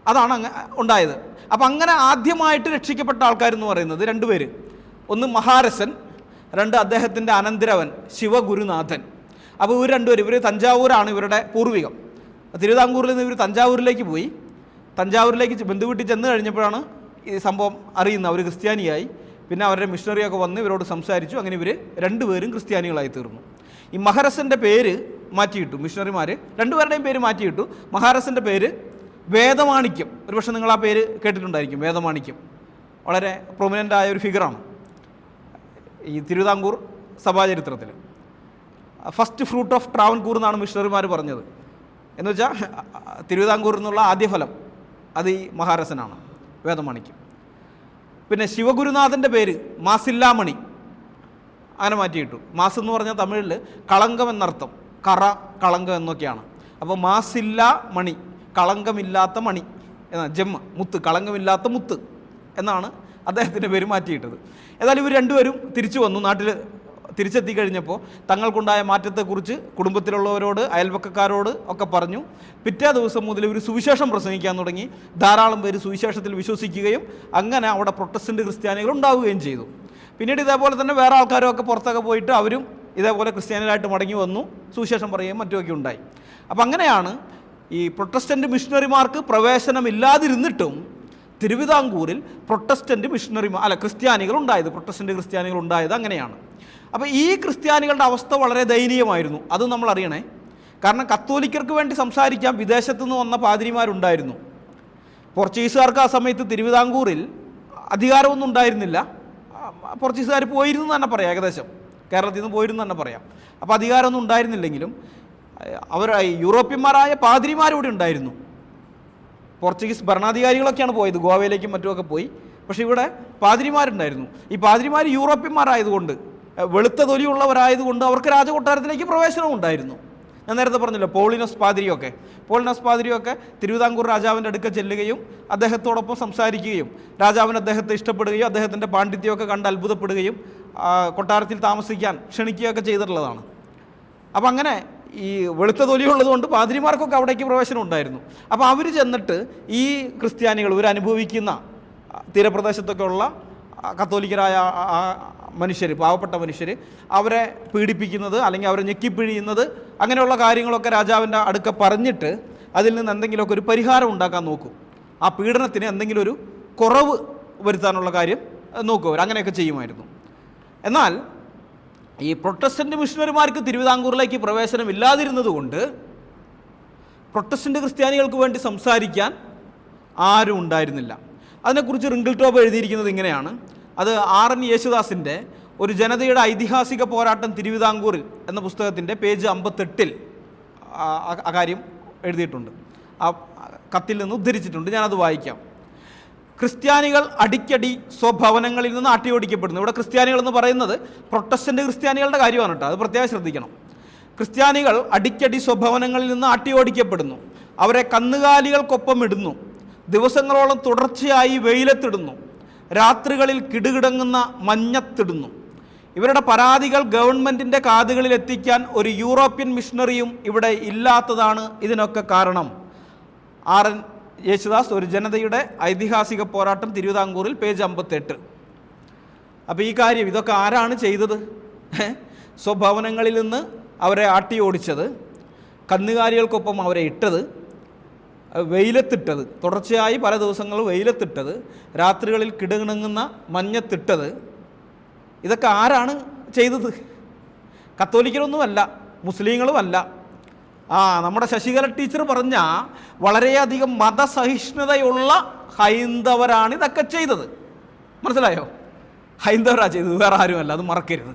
അതാണ് ഉണ്ടായത്. അപ്പം അങ്ങനെ ആദ്യമായിട്ട് രക്ഷിക്കപ്പെട്ട ആൾക്കാരെന്ന് പറയുന്നത് രണ്ടുപേര്. ഒന്ന് മഹാരസൻ, രണ്ട് അദ്ദേഹത്തിൻ്റെ അനന്തരവൻ ശിവഗുരുനാഥൻ. അപ്പോൾ ഇവർ രണ്ടുപേരും, ഇവർ തഞ്ചാവൂരാണ് ഇവരുടെ പൂർവികം. തിരുവിതാംകൂറിൽ നിന്ന് ഇവർ തഞ്ചാവൂരിലേക്ക് പോയി. തഞ്ചാവൂരിലേക്ക് ബന്ധുവീട്ടിൽ ചെന്ന് കഴിഞ്ഞപ്പോഴാണ് ഈ സംഭവം അറിയുന്നത്. അവർ ക്രിസ്ത്യാനിയായി. പിന്നെ അവരുടെ മിഷണറിയൊക്കെ വന്ന് ഇവരോട് സംസാരിച്ചു. അങ്ങനെ ഇവർ രണ്ടുപേരും ക്രിസ്ത്യാനികളായി തീർന്നു. ഈ മഹാരസൻ്റെ പേര് മാറ്റിയിട്ടു മിഷണറിമാർ, രണ്ടുപേരുടെയും പേര് മാറ്റിയിട്ടു. മഹാരസൻ്റെ പേര് വേദമാണിക്യം. ഒരുപക്ഷെ നിങ്ങൾ ആ പേര് കേട്ടിട്ടുണ്ടായിരിക്കും. വേദമാണിക്യം വളരെ പ്രൊമിനൻ്റ് ആയ ഒരു ഫിഗറാണ് ഈ തിരുവിതാംകൂർ സഭാചരിത്രത്തിൽ. ഫസ്റ്റ് ഫ്രൂട്ട് ഓഫ് ട്രാവൻകൂർ എന്നാണ് മിഷണറിമാർ പറഞ്ഞത്. എന്ന് വെച്ചാൽ തിരുവിതാംകൂറിൽ നിന്നുള്ള ആദ്യഫലം അത് ഈ മഹാരസനാണ്, വേദമാണിക്യം. പിന്നെ ശിവഗുരുനാഥൻ്റെ പേര് മാസില്ലാമണി, അങ്ങനെ മാറ്റിയിട്ടു. മാസ് എന്ന് പറഞ്ഞാൽ തമിഴിൽ കളങ്കം എന്നർത്ഥം, കറ, കളങ്കം എന്നൊക്കെയാണ്. അപ്പോൾ മാസില്ല മണി, കളങ്കമില്ലാത്ത മണി എന്നാണ്, ജമ്മ്, മുത്ത്, കളങ്കമില്ലാത്ത മുത്ത് എന്നാണ് അദ്ദേഹത്തിൻ്റെ പേര് മാറ്റിയിട്ടത്. ഏതായാലും ഇവർ രണ്ടുപേരും തിരിച്ചു വന്നു. നാട്ടിൽ തിരിച്ചെത്തി കഴിഞ്ഞപ്പോൾ തങ്ങൾക്കുണ്ടായ മാറ്റത്തെക്കുറിച്ച് കുടുംബത്തിലുള്ളവരോട്, അയൽവക്കക്കാരോട് ഒക്കെ പറഞ്ഞു. പിറ്റേ ദിവസം മുതൽ ഇവർ സുവിശേഷം പ്രസംഗിക്കാൻ തുടങ്ങി. ധാരാളം പേര് സുവിശേഷത്തിൽ വിശ്വസിക്കുകയും അങ്ങനെ അവിടെ പ്രൊട്ടസ്റ്റൻ്റ് ക്രിസ്ത്യാനികൾ ഉണ്ടാവുകയും ചെയ്തു. പിന്നീട് ഇതേപോലെ തന്നെ വേറെ ആൾക്കാരൊക്കെ പുറത്തൊക്കെ പോയിട്ട് അവരും ഇതേപോലെ ക്രിസ്ത്യാനികളായിട്ട് മടങ്ങി വന്നു, സുവിശേഷം പറയുകയും മറ്റുമൊക്കെ ഉണ്ടായി. അപ്പം അങ്ങനെയാണ് ഈ പ്രൊട്ടസ്റ്റൻ്റ് മിഷണറിമാർക്ക് പ്രവേശനമില്ലാതിരുന്നിട്ടും തിരുവിതാംകൂറിൽ പ്രൊട്ടസ്റ്റൻ്റ് ക്രിസ്ത്യാനികൾ ഉണ്ടായത്, പ്രൊട്ടസ്റ്റൻ്റ് ക്രിസ്ത്യാനികൾ ഉണ്ടായത് അങ്ങനെയാണ്. അപ്പോൾ ഈ ക്രിസ്ത്യാനികളുടെ അവസ്ഥ വളരെ ദയനീയമായിരുന്നു. അത് നമ്മൾ അറിയണേ. കാരണം കത്തോലിക്കർക്ക് വേണ്ടി സംസാരിക്കാൻ വിദേശത്തു നിന്ന് വന്ന പാതിരിമാരുണ്ടായിരുന്നു. പോർച്ചുഗീസുകാർക്ക് ആ സമയത്ത് തിരുവിതാംകൂറിൽ അധികാരമൊന്നും ഉണ്ടായിരുന്നില്ല. പോർച്ചുഗീസുകാർ പോയിരുന്നു എന്ന് തന്നെ പറയാം, ഏകദേശം കേരളത്തിൽ നിന്ന് പോയിരുന്നു തന്നെ പറയാം. അപ്പോൾ അധികാരമൊന്നും ഉണ്ടായിരുന്നില്ലെങ്കിലും അവർ യൂറോപ്യന്മാരായ പാതിരിമാരൂടെ ഉണ്ടായിരുന്നു. പോർച്ചുഗീസ് ഭരണാധികാരികളൊക്കെയാണ് പോയത്, ഗോവയിലേക്കും മറ്റുമൊക്കെ പോയി. പക്ഷേ ഇവിടെ പാതിരിമാരുണ്ടായിരുന്നു. ഈ പാതിരിമാർ യൂറോപ്യന്മാരായതുകൊണ്ട്, വെളുത്ത തൊലിയുള്ളവരായതുകൊണ്ട് അവർക്ക് രാജകൊട്ടാരത്തിലേക്ക് പ്രവേശനവും ഉണ്ടായിരുന്നു. ഞാൻ നേരത്തെ പറഞ്ഞല്ലോ, പോളിനസ് പാതിരിയൊക്കെ തിരുവിതാംകൂർ രാജാവിൻ്റെ അടുക്ക ചെല്ലുകയും അദ്ദേഹത്തോടൊപ്പം സംസാരിക്കുകയും രാജാവിന് അദ്ദേഹത്തെ ഇഷ്ടപ്പെടുകയും അദ്ദേഹത്തിൻ്റെ പാണ്ഡിത്യമൊക്കെ കണ്ട് അത്ഭുതപ്പെടുകയും കൊട്ടാരത്തിൽ താമസിക്കാൻ ക്ഷണിക്കുകയൊക്കെ ചെയ്തിട്ടുള്ളതാണ്. അപ്പം അങ്ങനെ ഈ വെളുത്ത തൊലിയുള്ളതുകൊണ്ട് പാതിരിമാർക്കൊക്കെ അവിടേക്ക് പ്രവേശനം ഉണ്ടായിരുന്നു. അപ്പോൾ അവർ ചെന്നിട്ട് ഈ ക്രിസ്ത്യാനികൾ, ഇവർ അനുഭവിക്കുന്ന തീരപ്രദേശത്തൊക്കെ ഉള്ള കത്തോലിക്കരായ മനുഷ്യർ, പാവപ്പെട്ട മനുഷ്യർ, അവരെ പീഡിപ്പിക്കുന്നത് അല്ലെങ്കിൽ അവരെ ഞെക്കിപ്പിഴിയുന്നത്, അങ്ങനെയുള്ള കാര്യങ്ങളൊക്കെ രാജാവിൻ്റെ അടുക്ക പറഞ്ഞിട്ട് അതിൽ നിന്ന് എന്തെങ്കിലുമൊക്കെ ഒരു പരിഹാരം ഉണ്ടാക്കാൻ നോക്കും. ആ പീഡനത്തിന് എന്തെങ്കിലും ഒരു കുറവ് വരുത്താനുള്ള കാര്യം നോക്കും അവർ. അങ്ങനെയൊക്കെ ചെയ്യുമായിരുന്നു. എന്നാൽ ഈ പ്രൊട്ടസ്റ്റൻ്റ് മിഷണറിമാർക്ക് തിരുവിതാംകൂറിലേക്ക് പ്രവേശനമില്ലാതിരുന്നത് കൊണ്ട് പ്രൊട്ടസ്റ്റൻ്റ് ക്രിസ്ത്യാനികൾക്ക് വേണ്ടി സംസാരിക്കാൻ ആരും ഉണ്ടായിരുന്നില്ല. അതിനെക്കുറിച്ച് റിങ്കിൾ ടോപ്പ് എഴുതിയിരിക്കുന്നത് ഇങ്ങനെയാണ്. അത് RN യേശുദാസിൻ്റെ ഒരു ജനതയുടെ ഐതിഹാസിക പോരാട്ടം തിരുവിതാംകൂറിൽ എന്ന പുസ്തകത്തിൻ്റെ പേജ് 58 ആ കാര്യം എഴുതിയിട്ടുണ്ട്. ആ കത്തിൽ നിന്ന് ഉദ്ധരിച്ചിട്ടുണ്ട്. ഞാനത് വായിക്കാം. ക്രിസ്ത്യാനികൾ അടിക്കടി സ്വഭവനങ്ങളിൽ നിന്ന് ആട്ടിയോടിക്കപ്പെടുന്നു. ഇവിടെ ക്രിസ്ത്യാനികൾ എന്ന് പറയുന്നത് പ്രൊട്ടസ്റ്റന്റ് ക്രിസ്ത്യാനികളുടെ കാര്യമാണ് കേട്ടോ, അത് പ്രത്യേകം ശ്രദ്ധിക്കണം. ക്രിസ്ത്യാനികൾ അടിക്കടി സ്വഭവനങ്ങളിൽ നിന്ന് ആട്ടിയോടിക്കപ്പെടുന്നു. അവരെ കന്നുകാലികൾക്കൊപ്പം ഇടുന്നു. ദിവസങ്ങളോളം തുടർച്ചയായി വെയിലത്തിടുന്നു. രാത്രികളിൽ കിടുകിടങ്ങുന്ന മഞ്ഞത്തിടുന്നു. ഇവരുടെ പരാതികൾ ഗവൺമെൻറ്റിൻ്റെ കാതുകളിൽ എത്തിക്കാൻ ഒരു യൂറോപ്യൻ മിഷണറിയും ഇവിടെ ഇല്ലാത്തതാണ് ഇതിനൊക്കെ കാരണം. RN യേശുദാസ്, ഒരു ജനതയുടെ ഐതിഹാസിക പോരാട്ടം, തിരുവിതാംകൂറിൽ, പേജ് 58. അപ്പോൾ ഈ കാര്യം ഇതൊക്കെ ആരാണ് ചെയ്തത്? സ്വഭവനങ്ങളിൽ നിന്ന് അവരെ ആട്ടി ഓടിച്ചത്, കന്നുകാലികൾക്കൊപ്പം അവരെ ഇട്ടത്, വെയിലത്തിട്ടത്, തുടർച്ചയായി പല ദിവസങ്ങൾ വെയിലത്തിട്ടത്, രാത്രികളിൽ കിടങ്ങിണങ്ങുന്ന മഞ്ഞത്തിട്ടത്, ഇതൊക്കെ ആരാണ് ചെയ്തത്? കത്തോലിക്കരൊന്നുമല്ല, മുസ്ലിങ്ങളുമല്ല. നമ്മുടെ ശശികല ടീച്ചർ പറഞ്ഞ വളരെയധികം മതസഹിഷ്ണുതയുള്ള ഹൈന്ദവരാണ് ഇതൊക്കെ ചെയ്തത്. മനസ്സിലായോ? ഹൈന്ദവരാ ചെയ്തത്, വേറെ ആരുമല്ല, അത് മറക്കരുത്.